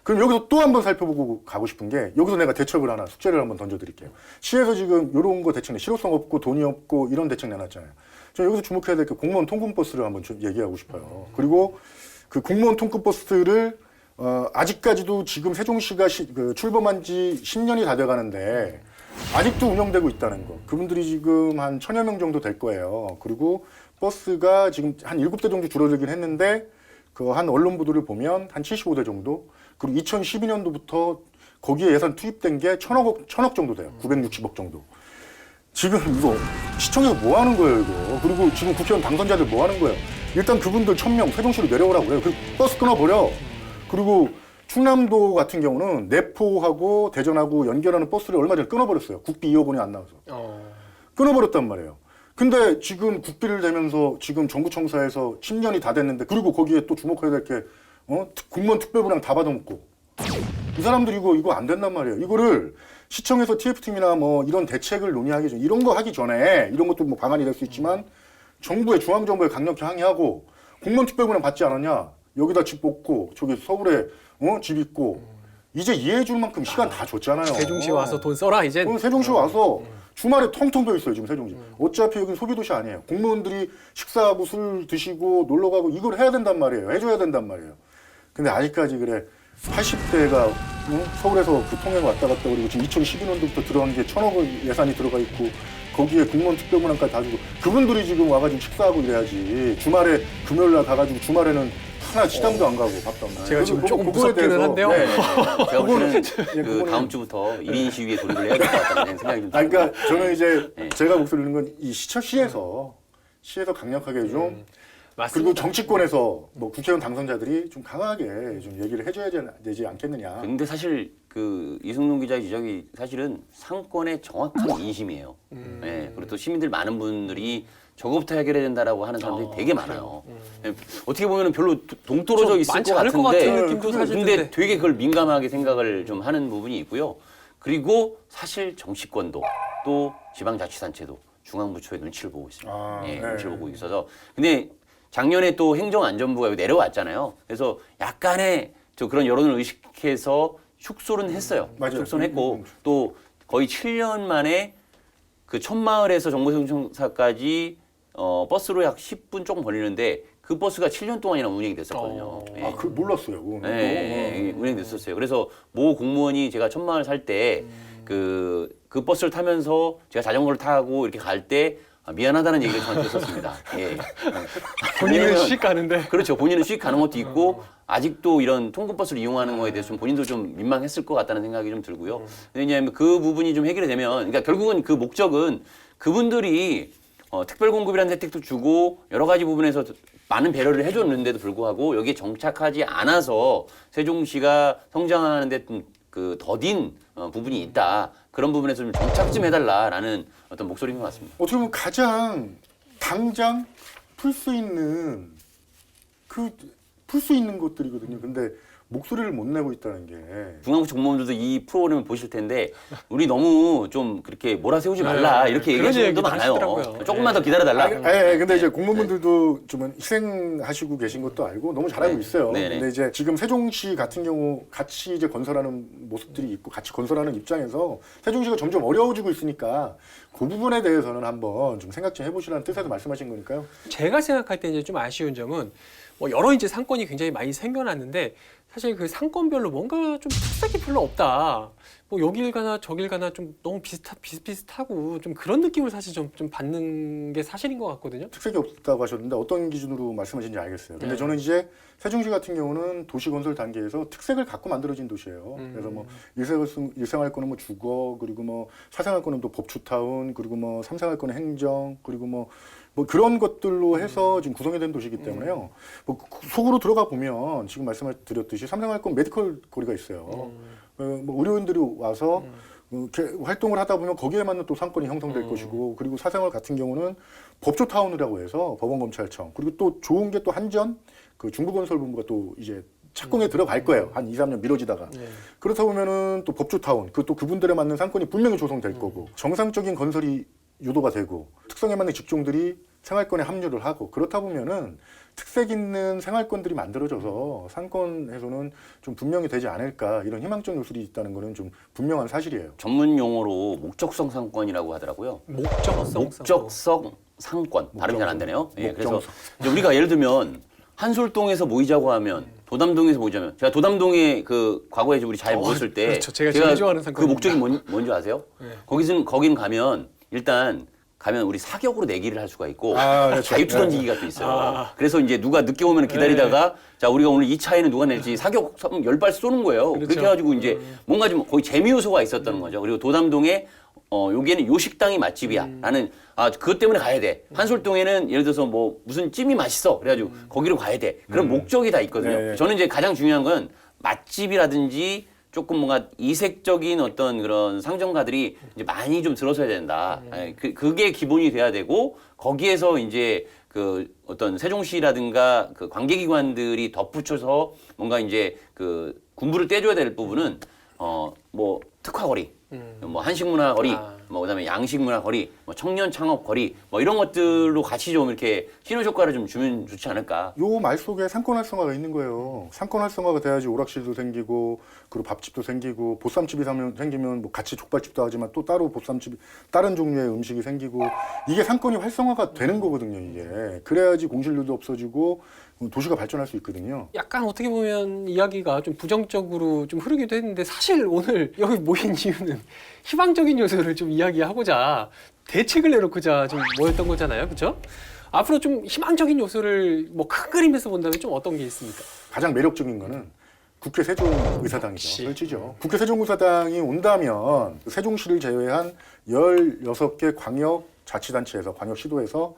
그럼 여기서 또 한번 살펴보고 가고 싶은 게 여기서 내가 대책을 하나 숙제를 한번 던져드릴게요. 시에서 지금 이런 거 대책 실효성 없고 돈이 없고 이런 대책 내놨잖아요. 저 여기서 주목해야 될 게 공무원 통근버스를 한번 좀 얘기하고 싶어요. 그리고 그 공무원 통근버스를 아직까지도 지금 세종시가 그 출범한 지 10년이 다 돼가는데 아직도 운영되고 있다는 거. 그분들이 지금 한 1000여 명 정도 될 거예요. 그리고 버스가 지금 한 7대 정도 줄어들긴 했는데 그 한 언론 보도를 보면 한 75대 정도. 그리고 2012년도부터 거기에 예산 투입된 게 1000억 정도 돼요. 960억 정도. 지금 이거 시청에서 뭐 하는 거예요, 이거? 그리고 지금 국회의원 당선자들 뭐 하는 거예요? 일단 그분들 1000명 세종시로 내려오라고 그래요. 그 버스 끊어버려. 그리고 충남도 같은 경우는 내포하고 대전하고 연결하는 버스를 얼마 전에 끊어버렸어요. 국비 2억 원이 안 나와서. 끊어버렸단 말이에요. 근데 지금 국비를 대면서 지금 정부청사에서 10년이 다 됐는데 그리고 거기에 또 주목해야 될 게 공무원 특별부랑 다 받아먹고 이 사람들 이거 안 된단 말이에요. 이거를 시청에서 TF팀이나 뭐 이런 대책을 논의하기 전에 이런 거 하기 전에 이런 것도 뭐 방안이 될 수 있지만 중앙정부에 강력히 항의하고 공무원 특별부랑 받지 않았냐? 여기다 집 뽑고 저기 서울에 집 있고 이제 이해해 줄 만큼 시간 다 줬잖아요. 세종시 와서 돈 써라 이제. 세종시 와서 주말에 텅텅 비어 있어요 지금 세종시. 어차피 여기 소비도시 아니에요. 공무원들이 식사하고 술 드시고 놀러 가고 이걸 해야 된단 말이에요. 해줘야 된단 말이에요. 근데 아직까지 그래 80대가 서울에서 그 통행 왔다 갔다 그리고 지금 2012년도부터 들어간 게 1000억 예산이 들어가 있고 거기에 공무원 특별문항까지 다 주고 그분들이 지금 와가지고 식사하고 이래야지. 주말에 금요일날 가가지고 주말에는 하나 식당도 안 가고 밥도 안 먹고. 제가 지금 조금 무섭기는 한데요. 네. 제가 보기에는 그 다음 주부터 1인 시위에 돌입을 해야 될 것 같다는 생각이 좀 듭니다. 그러니까 저는 이제 네. 제가 목소리 내는 건 이 시에서 강력하게 좀 맞습니다. 그리고 정치권에서 뭐 국회의원 당선자들이 좀 강하게 좀 얘기를 해줘야 되지 않겠느냐. 근데 사실 그 이승동 기자의 지적이 사실은 상권의 정확한 인심이에요. 네. 그리고 또 시민들 많은 분들이 저거부터 해결해야 된다라고 하는 사람들이 되게 많아요. 네. 어떻게 보면 별로 동떨어져 있을 많지 것 않을 것 같은데, 같은 느낌도 사실 근데 드는데. 되게 그걸 민감하게 생각을 좀 하는 부분이 있고요. 그리고 사실 정치권도 또 지방자치단체도 중앙부처의 눈치를 보고 있습니다. 예, 눈치를 보고 있어서 근데 작년에 또 행정안전부가 여기 내려왔잖아요. 그래서 약간의 저 그런 여론을 의식해서 축소는 했어요. 맞아요. 축소는 했고 또 거의 7년 만에 그 천마을에서 정보세종청사까지 버스로 약 10분 조금 걸리는데 그 버스가 7년 동안이나 운행이 됐었거든요. 예. 그 몰랐어요. 그거는. 네, 운행됐었어요. 그래서 모 공무원이 제가 천마을 살 때 그 버스를 타면서 제가 자전거를 타고 이렇게 갈 때 미안하다는 얘기를 저한테 했었습니다. 예. 본인은 왜냐면- 씩 가는데. 그렇죠. 본인은 수익 가는 것도 있고 아직도 이런 통근버스를 이용하는 거에 대해서 좀 본인도 좀 민망했을 것 같다는 생각이 좀 들고요. 왜냐하면 그 부분이 좀 해결이 되면, 그러니까 결국은 그 목적은 그분들이 특별공급이라는 혜택도 주고 여러 가지 부분에서 많은 배려를 해줬는데도 불구하고 여기에 정착하지 않아서 세종시가 성장하는데 그 더딘 부분이 있다. 그런 부분에서 좀 정착 좀 해달라라는 어떤 목소리인 것 같습니다. 어떻게 보면 가장 당장 풀 수 있는 것들이거든요. 근데 목소리를 못 내고 있다는 게. 중앙부 공무원들도 이 프로그램을 보실 텐데 우리 너무 좀 그렇게 몰아세우지 말라 네, 이렇게 그런 얘기하시는 얘기도 분도 많아요. 하시더라고요. 조금만 더 기다려달라. 근데 이제 공무원분들도 좀 희생하시고 계신 것도 알고 너무 잘하고 네. 있어요. 네, 네. 근데 이제 지금 세종시 같은 경우 같이 이제 건설하는 모습들이 있고 같이 건설하는 입장에서 세종시가 점점 어려워지고 있으니까 그 부분에 대해서는 한번 좀 생각 좀 해보시라는 뜻에서 말씀하신 거니까요. 제가 생각할 때 이제 좀 아쉬운 점은 뭐 여러 이제 상권이 굉장히 많이 생겨났는데 사실 그 상권별로 뭔가 좀 특색이 별로 없다. 뭐 여길 가나 저길 가나 좀 너무 비슷비슷하고 좀 그런 느낌을 사실 좀 받는 게 사실인 것 같거든요. 특색이 없다고 하셨는데 어떤 기준으로 말씀하시는지 알겠어요. 근데 저는 이제 세종시 같은 경우는 도시 건설 단계에서 특색을 갖고 만들어진 도시예요. 그래서 뭐 일생활권은 뭐 주거, 그리고 뭐 사생활권은 또 법추타운, 그리고 뭐 삼생활권은 행정, 그리고 뭐 그런 것들로 해서 지금 구성이 된 도시이기 때문에요. 뭐 속으로 들어가 보면 지금 말씀드렸듯이 삼생활권 메디컬 거리가 있어요. 뭐 의료인들이 와서 이렇게 활동을 하다 보면 거기에 맞는 또 상권이 형성될 것이고, 그리고 사생활 같은 경우는 법조타운이라고 해서 법원검찰청, 그리고 또 좋은 게 또 한전 그 중부건설본부가 또 이제 착공에 들어갈 거예요. 한 2, 3년 미뤄지다가. 네. 그렇다 보면은 또 법조타운, 또 그분들에 맞는 상권이 분명히 조성될 거고, 정상적인 건설이 유도가 되고, 특성에 맞는 직종들이 생활권에 합류를 하고, 그렇다 보면은 특색 있는 생활권들이 만들어져서 상권에서는 좀 분명히 되지 않을까, 이런 희망적 요소들이 있다는 거는 좀 분명한 사실이에요. 전문 용어로 목적성 상권이라고 하더라고요. 목적성 상권. 발음이 잘 안 되네요. 예, 그래서 이제 우리가 예를 들면 한솔동에서 모이자고 하면 도담동에서 모이자면 제가 도담동에 그 과거에 우리 잘 모였을 때 그렇죠. 제가 제일 좋아하는 그 상권입니다. 목적이 뭔지 아세요? 네. 거긴 가면 일단 가면 우리 사격으로 내기를 할 수가 있고 그렇죠. 자유투 던지기가 또 있어요. 그래서 이제 누가 늦게 오면 기다리다가 자 우리가 오늘 이 차에는 누가 낼지 사격 10발 쏘는 거예요. 그렇죠. 그렇게 해가지고 이제 뭔가 좀 거의 재미 요소가 있었던 거죠. 그리고 도담동에 여기에는 요 식당이 맛집이야라는 그것 때문에 가야 돼. 한솔동에는 예를 들어서 뭐 무슨 찜이 맛있어. 그래가지고 거기로 가야 돼. 그런 목적이 다 있거든요. 네. 저는 이제 가장 중요한 건 맛집이라든지 조금 뭔가 이색적인 어떤 그런 상점가들이 이제 많이 좀 들어서야 된다. 그게 기본이 돼야 되고 거기에서 이제 그 어떤 세종시라든가 그 관계기관들이 덧붙여서 뭔가 이제 그 군부를 떼줘야 될 부분은 뭐 특화거리, 뭐 한식문화거리, 뭐 그다음에 양식문화거리, 뭐 청년 창업거리, 뭐 이런 것들로 같이 좀 이렇게 신호 효과를 좀 주면 좋지 않을까. 요 말 속에 상권 활성화가 있는 거예요. 상권 활성화가 돼야지 오락실도 생기고, 그리고 밥집도 생기고, 보쌈집이 생기면 뭐 같이 족발집도 하지만 또 따로 보쌈집이 다른 종류의 음식이 생기고, 이게 상권이 활성화가 되는 거거든요. 이게 그래야지 공실률도 없어지고 도시가 발전할 수 있거든요. 약간 어떻게 보면 이야기가 좀 부정적으로 좀 흐르기도 했는데 사실 오늘 여기 모인 이유는 희망적인 요소를 좀 이야기하고자 대책을 내놓고자 좀 모였던 거잖아요. 그렇죠? 앞으로 좀 희망적인 요소를 뭐 큰 그림에서 본다면 좀 어떤 게 있습니까? 가장 매력적인 거는 국회 세종의사당이죠. 설치죠. 국회 세종의사당이 온다면 세종시를 제외한 16개 광역자치단체에서, 광역시도에서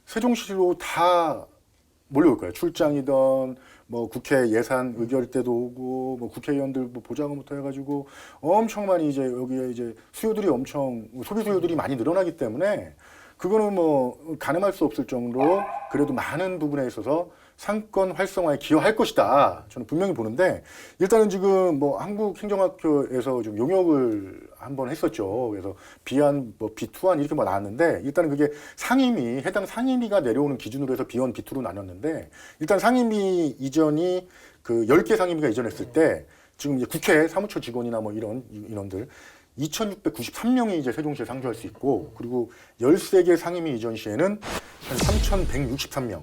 세종시로 다 몰려올 거예요. 출장이든 뭐 국회 예산 의결 때도 오고, 뭐 국회의원들 뭐 보좌관부터 해가지고 엄청 많이 이제 여기에 이제 수요들이 엄청 소비 수요들이 많이 늘어나기 때문에 그거는 뭐 가늠할 수 없을 정도로 그래도 많은 부분에 있어서 상권 활성화에 기여할 것이다. 저는 분명히 보는데, 일단은 지금 뭐 한국행정학교에서 좀 용역을 한번 했었죠. 그래서 비한, 뭐 비투한 이렇게 뭐 나왔는데, 일단은 그게 상임위, 해당 상임위가 내려오는 기준으로 해서 비원, 비투로 나눴는데, 일단 상임위 이전이 그 10개 상임위가 이전했을 때, 지금 이제 국회 사무처 직원이나 뭐 이런 인원들 2,693명이 이제 세종시에 상주할 수 있고, 그리고 13개 상임위 이전 시에는 한 3,163명.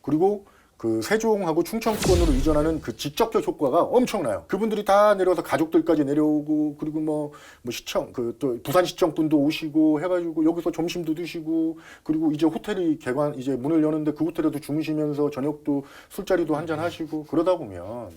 그리고 그 세종하고 충청권으로 이전하는 그 직접적 효과가 엄청나요. 그분들이 다 내려와서 가족들까지 내려오고, 그리고 뭐 시청, 또 부산시청 분도 오시고 해가지고 여기서 점심도 드시고, 그리고 이제 호텔이 이제 문을 여는데 그 호텔에도 주무시면서 저녁도 술자리도 한잔 하시고, 그러다 보면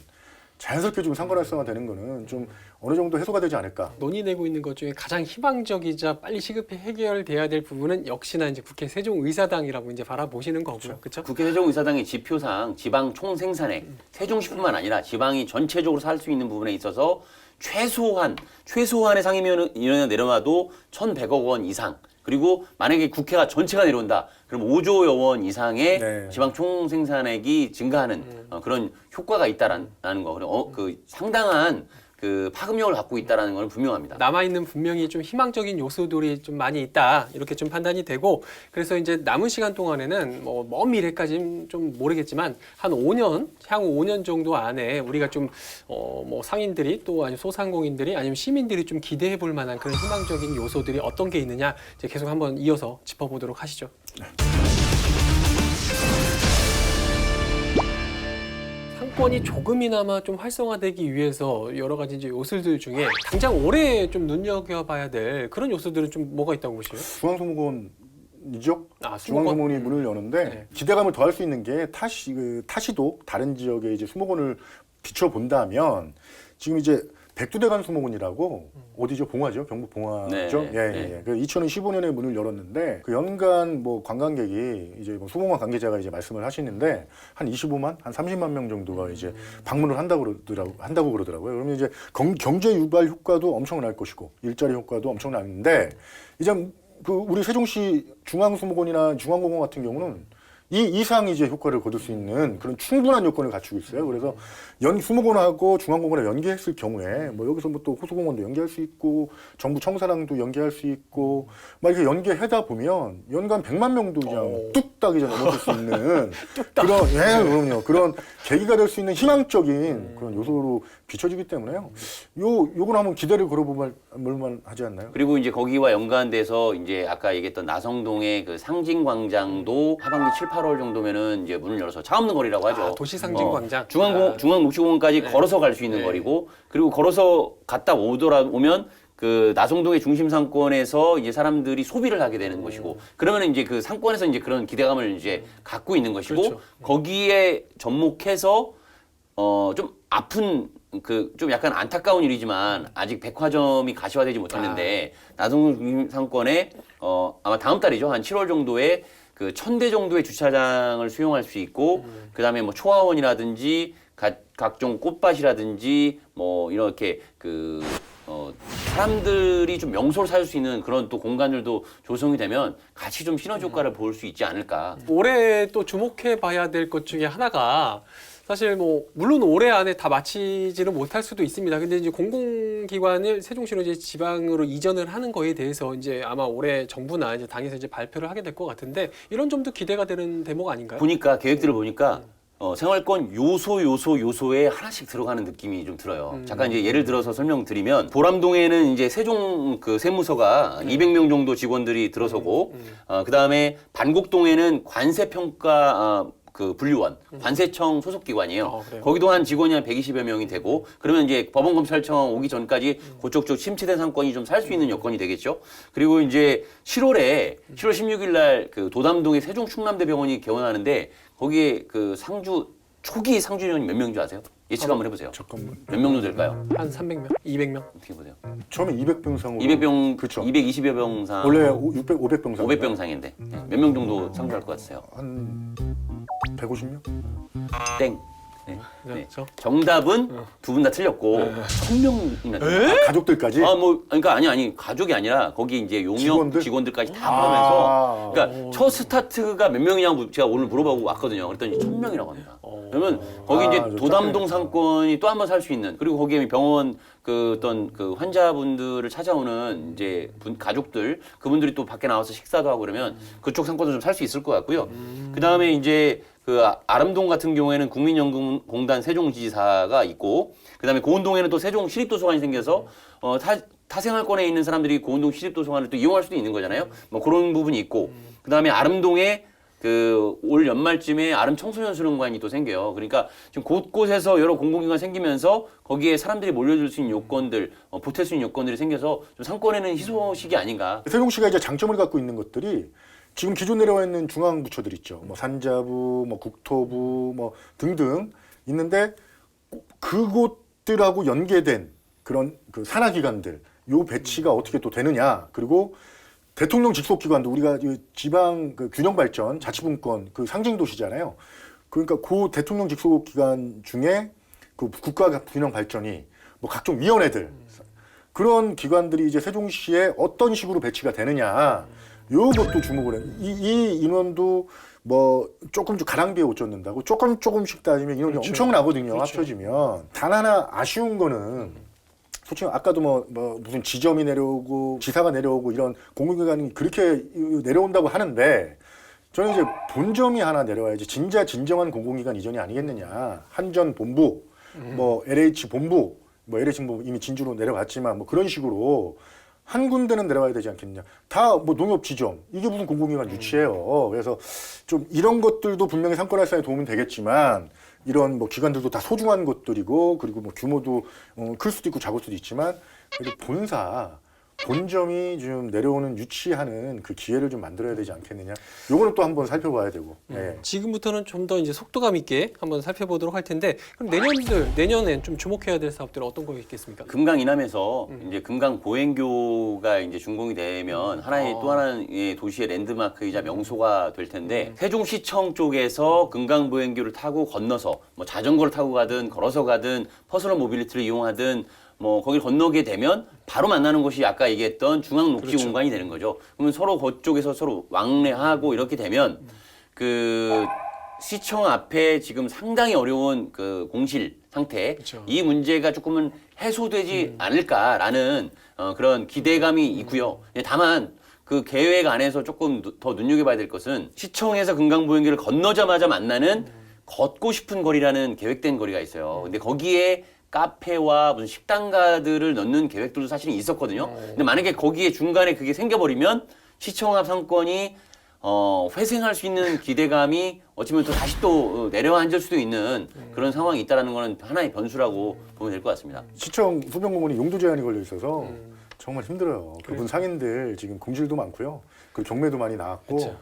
자연스럽게 좀 상권 활성화 되는 거는 좀 어느 정도 해소가 되지 않을까. 논의되고 있는 것 중에 가장 희망적이자 빨리 시급히 해결돼야 될 부분은 역시나 이제 국회 세종의사당이라고 이제 바라보시는 거고요. 그렇죠? 국회 세종의사당의 지표상 지방 총생산액, 세종시뿐만 아니라 지방이 전체적으로 살 수 있는 부분에 있어서 최소한의 상임위원회 내려놔도 1,100억 원 이상. 그리고 만약에 국회가 전체가 내려온다. 그럼 5조여 원 이상의 네. 지방 총생산액이 증가하는 그런 효과가 있다라는 거. 그리고 그 상당한 그 파급력을 갖고 있다라는 건 분명합니다. 남아있는 분명히 좀 희망적인 요소들이 좀 많이 있다 이렇게 좀 판단이 되고, 그래서 이제 남은 시간 동안에는 뭐 먼 미래까지는 좀 모르겠지만 한 5년 향후 5년 정도 안에 우리가 좀 뭐 상인들이 또 아니면 소상공인들이 아니면 시민들이 좀 기대해 볼 만한 그런 희망적인 요소들이 어떤 게 있느냐 이제 계속 한번 이어서 짚어보도록 하시죠. 상권이 조금이나마 좀 활성화되기 위해서 여러 가지 이제 요소들 중에 당장 올해 좀 눈여겨봐야 될 그런 요소들은 좀 뭐가 있다고 보세요? 중앙수목원이죠. 수목원? 중앙수목원이 문을 여는데, 네. 기대감을 더할 수 있는 게 타시도 다른 지역에 이제 수목원을 비춰본다면, 지금 이제 백두대간 수목원이라고 어디죠? 봉화죠? 경북 봉화죠? 네, 예. 그 2015년에 문을 열었는데, 그 연간 뭐 관광객이 이제 뭐 수목원 관계자가 이제 말씀을 하시는데 한 25만, 한 30만 명 정도가 이제 방문을 한다고 그러더라고요. 그러면 이제 경제 유발 효과도 엄청날 것이고 일자리 효과도 엄청나는데, 이제 그 우리 세종시 중앙수목원이나 중앙공원 같은 경우는 이 이상 이제 효과를 거둘 수 있는 그런 충분한 요건을 갖추고 있어요. 그래서 수목원하고 중앙공원을 연계했을 경우에 뭐 여기서 뭐 또 호수공원도 연계할 수 있고 정부 청사랑도 연계할 수 있고 막 이렇게 연계하다 보면 연간 100만 명도 그냥 뚝딱 이제 넘어설 수 있는 그런 그럼요. 그런 계기가 될 수 있는 희망적인 그런 요소로 비춰지기 때문에요. 요건 한번 기대를 걸어보면 볼만 하지 않나요? 그리고 이제 거기와 연관돼서 이제 아까 얘기했던 나성동의 그 상징광장도 하반기 7, 8월 정도면은 이제 문을 열어서 차 없는 거리라고 하죠. 도시 상징광장. 중앙녹지공원까지 걸어서 갈 수 있는 네. 거리고, 그리고 걸어서 갔다 오면 그 나성동의 중심 상권에서 이제 사람들이 소비를 하게 되는 것이고, 그러면 이제 그 상권에서 이제 그런 기대감을 이제 갖고 있는 것이고, 그렇죠. 거기에 거기에 접목해서 좀 아픈 그 좀 약간 안타까운 일이지만 아직 백화점이 가시화되지 못했는데 나성동 중심 상권에 아마 다음 달이죠. 한 7월 정도에 그 1,000대 정도의 주차장을 수용할 수 있고, 그다음에 뭐 초화원이라든지 각종 꽃밭이라든지 뭐 이렇게 그 사람들이 좀 명소를 찾을 수 있는 그런 또 공간들도 조성이 되면 같이 좀 시너지 효과를 볼 수 있지 않을까. 올해 또 주목해 봐야 될 것 중에 하나가 사실 뭐 물론 올해 안에 다 마치지는 못할 수도 있습니다. 근데 이제 공공기관을 세종시로 이제 지방으로 이전을 하는 거에 대해서 이제 아마 올해 정부나 이제 당에서 이제 발표를 하게 될 것 같은데 이런 점도 기대가 되는 대목 아닌가요? 보니까 계획들을 보니까 생활권 요소에 하나씩 들어가는 느낌이 좀 들어요. 잠깐 이제 예를 들어서 설명드리면, 보람동에는 이제 세종 그 세무서가 200명 정도 직원들이 들어서고, 그 다음에 반곡동에는 관세평가 그 분류원, 관세청 소속 기관이에요. 그래요? 거기도 한 직원이 한 120여 명이 되고, 그러면 이제 법원검찰청 오기 전까지 그쪽 쪽 침체된 상권이 좀 살 수 있는 여건이 되겠죠. 그리고 이제 7월 16일 날 그 도담동의 세종 충남대병원이 개원하는데, 거기에 그 초기 상주인원이 몇 명인 줄 아세요? 예측 한번 해보세요. 잠깐만. 몇 명 정도 될까요? 한 300명? 200명? 어떻게 보세요? 처음에 200병상으로 200병, 그렇죠. 220여 병상, 원래 500병상 500병상인데 몇 명 정도 상주할 것 같으세요? 한 150명? 땡. 네. 그렇죠. 정답은 두 분 다 틀렸고 1,000명이나. 가족들까지? 그러니까 아니 가족이 아니라 거기 이제 용역 직원들? 직원들까지 다 아. 포함해서, 그러니까 첫 스타트가 몇 명이냐고 제가 오늘 물어보고 왔거든요. 그랬더니 1,000명이라고 합니다. 그러면 거기 이제 저 도담동 상권이 또 한 번 살 수 있는, 그리고 거기에 병원 그 어떤 그 환자분들을 찾아오는 이제 가족들, 그분들이 또 밖에 나와서 식사도 하고 그러면 그쪽 상권도 좀 살 수 있을 것 같고요. 그 다음에 이제 그 아름동 같은 경우에는 국민연금공단 세종지사가 있고, 그다음에 고운동에는 또 세종 시립도서관이 생겨서 타 생활권에 있는 사람들이 고운동 시립도서관을 또 이용할 수도 있는 거잖아요. 뭐 그런 부분이 있고, 그다음에 아름동에 그 올 연말쯤에 아름 청소년 수련관이 또 생겨요. 그러니까 지금 곳곳에서 여러 공공기관 생기면서 거기에 사람들이 몰려들 수 있는 요건들, 보탤 수 있는 요건들이 생겨서 좀 상권에는 희소식이 아닌가. 세종시가 이제 장점을 갖고 있는 것들이 지금 기존 내려와 있는 중앙 부처들 있죠. 뭐 산자부, 뭐 국토부, 뭐 등등 있는데 그곳들하고 연계된 그런 그 산하 기관들 요 배치가 어떻게 또 되느냐. 그리고 대통령 직속 기관도 우리가 지방 그 균형 발전 자치분권 그 상징 도시잖아요. 그러니까 그 대통령 직속 기관 중에 그 국가 균형 발전이 뭐 각종 위원회들 그런 기관들이 이제 세종시에 어떤 식으로 배치가 되느냐. 요것도 주목을 해요. 이 인원도 뭐 조금 가랑비에 옷 젖는다고 조금씩 따지면 인원이 그렇죠. 엄청나거든요. 그렇죠. 합쳐지면. 단 하나 아쉬운 거는 솔직히 아까도 뭐 무슨 지점이 내려오고 지사가 내려오고 이런 공공기관이 그렇게 내려온다고 하는데, 저는 이제 본점이 하나 내려와야지 진정한 공공기관 이전이 아니겠느냐. 한전 본부, 뭐 LH 본부, 뭐 LH 본부 이미 진주로 내려갔지만 뭐 그런 식으로 한 군데는 내려와야 되지 않겠느냐. 다 뭐 농협 지점 이게 무슨 공공기관 유치예요. 그래서 좀 이런 것들도 분명히 상권 활성화에 도움은 되겠지만, 이런 뭐 기관들도 다 소중한 것들이고, 그리고 뭐 규모도 클 수도 있고 작을 수도 있지만, 그래도 본점이 좀 내려오는 유치하는 그 기회를 좀 만들어야 되지 않겠느냐. 요거는 또 한번 살펴봐야 되고. 예. 지금부터는 좀 더 이제 속도감 있게 한번 살펴보도록 할 텐데, 그럼 내년엔 좀 주목해야 될 사업들은 어떤 거 있겠습니까? 금강 이남에서 이제 금강 보행교가 이제 준공이 되면 또 하나의 도시의 랜드마크이자 명소가 될 텐데, 세종시청 쪽에서 금강 보행교를 타고 건너서 뭐 자전거를 타고 가든 걸어서 가든 퍼스널 모빌리티를 이용하든 뭐 거길 건너게 되면 바로 만나는 곳이 아까 얘기했던 중앙 녹지 그렇죠. 공간이 되는 거죠. 그러면 서로 그쪽에서 서로 왕래하고 이렇게 되면 그 시청 앞에 지금 상당히 어려운 그 공실 상태, 그쵸. 이 문제가 조금은 해소되지 않을까라는 그런 기대감이 있고요. 다만 그 계획 안에서 조금 더 눈여겨봐야 될 것은 시청에서 금강부연기를 건너자마자 만나는 걷고 싶은 거리라는 계획된 거리가 있어요. 근데 거기에 카페와 무슨 식당가들을 넣는 계획들도 사실은 있었거든요. 근데 만약에 거기에 중간에 그게 생겨버리면 시청 앞 상권이 회생할 수 있는 기대감이 어쩌면 또 다시 또 내려앉을 수도 있는 그런 상황이 있다는 거는 하나의 변수라고 보면 될 것 같습니다. 시청 소변공원이 용도 제한이 걸려 있어서 정말 힘들어요. 그분 상인들 지금 공실도 많고요. 그리고 경매도 많이 나왔고 그쵸.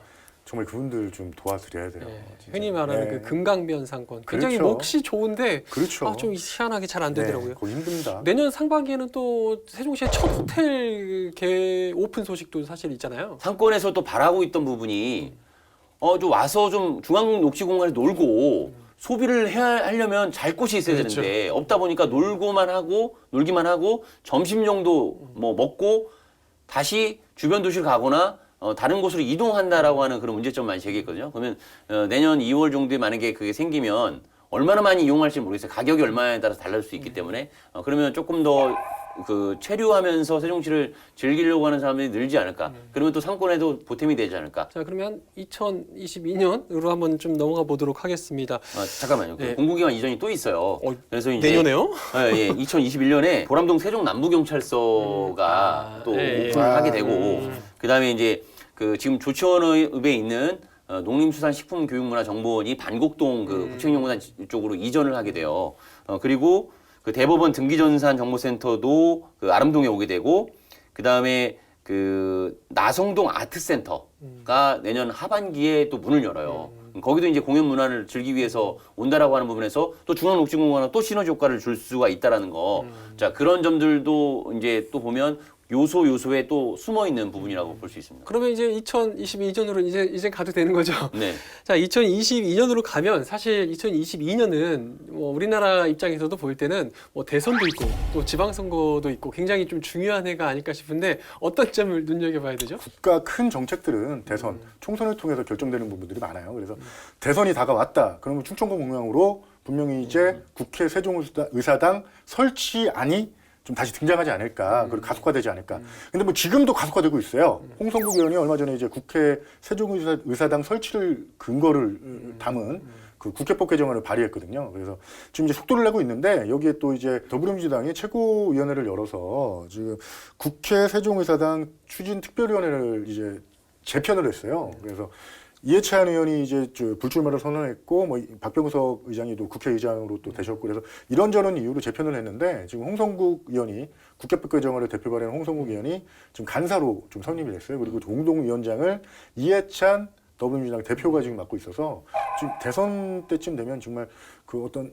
정말 그분들 좀 도와드려야 돼요. 네. 진짜. 흔히 말하는 네. 그 금강변 상권 굉장히 그렇죠. 몫이 좋은데 그렇죠. 좀 희한하게 잘 안 되더라고요. 네, 거기 힘듭니다. 내년 상반기에는 또 세종시의 첫 호텔 개 오픈 소식도 사실 있잖아요. 상권에서 또 바라고 있던 부분이 좀 와서 좀 중앙 녹지 공간에 놀고 소비를 하려면 잘 곳이 있어야 그렇죠. 되는데 없다 보니까 놀기만 하고 점심 정도 뭐 먹고 다시 주변 도시를 가거나 다른 곳으로 이동한다라고 하는 그런 문제점 많이 제기했거든요. 그러면 내년 2월 정도에 만약에 그게 생기면 얼마나 많이 이용할지 모르겠어요. 가격이 얼마에 따라서 달라질 수 있기 때문에 그러면 조금 더 그 체류하면서 세종시를 즐기려고 하는 사람들이 늘지 않을까. 그러면 또 상권에도 보탬이 되지 않을까. 자, 그러면 2022년으로 한번 좀 넘어가 보도록 하겠습니다. 잠깐만요. 네. 공공기관 이전이 또 있어요. 그래서 이제 내년에요? 예, 2021년에 보람동 세종 남부경찰서가 또 예, 오픈을 하게 되고 그다음에 이제 그 지금 조치원읍에 있는 농림수산식품교육문화정보원이 반곡동 그 국책연구단 쪽으로 이전을 하게 돼요. 그리고 그 대법원 등기전산정보센터도 그 아름동에 오게 되고 그다음에 그 나성동 아트센터가 내년 하반기에 또 문을 열어요. 거기도 이제 공연 문화를 즐기기 위해서 온다라고 하는 부분에서 또 중앙녹지공원과 또 시너지 효과를 줄 수가 있다라는 거. 자, 그런 점들도 이제 또 보면 요소에 또 숨어 있는 부분이라고 볼 수 있습니다. 그러면 이제 2022년으로 이제 가도 되는 거죠. 네. 자, 2022년으로 가면 사실 2022년은 뭐 우리나라 입장에서도 볼 때는 뭐 대선도 있고 또 지방선거도 있고 굉장히 좀 중요한 해가 아닐까 싶은데 어떤 점을 눈여겨봐야 되죠? 국가 큰 정책들은 대선, 총선을 통해서 결정되는 부분들이 많아요. 그래서 대선이 다가왔다. 그러면 충청도 공약으로 분명히 이제 국회 세종의사당 설치안이 좀 다시 등장하지 않을까, 그리고 가속화되지 않을까. 근데 뭐 지금도 가속화되고 있어요. 홍성국 의원이 얼마 전에 이제 국회 세종의사당 설치를 근거를 담은 그 국회법 개정안을 발의했거든요. 그래서 지금 이제 속도를 내고 있는데 여기에 또 이제 더불어민주당이 최고위원회를 열어서 지금 국회 세종의사당 추진특별위원회를 이제 재편을 했어요. 그래서 이해찬 의원이 이제 불출마를 선언했고, 뭐 박병석 의장이 또 국회의장으로 또 되셨고, 그래서 이런저런 이유로 재편을 했는데 지금 홍성국 의원이 국회법 개정안을 대표 발의한 홍성국 의원이 지금 간사로 좀 선임이 됐어요. 그리고 공동위원장을 이해찬 더불어민주당 대표가 지금 맡고 있어서 지금 대선 때쯤 되면 정말 그 어떤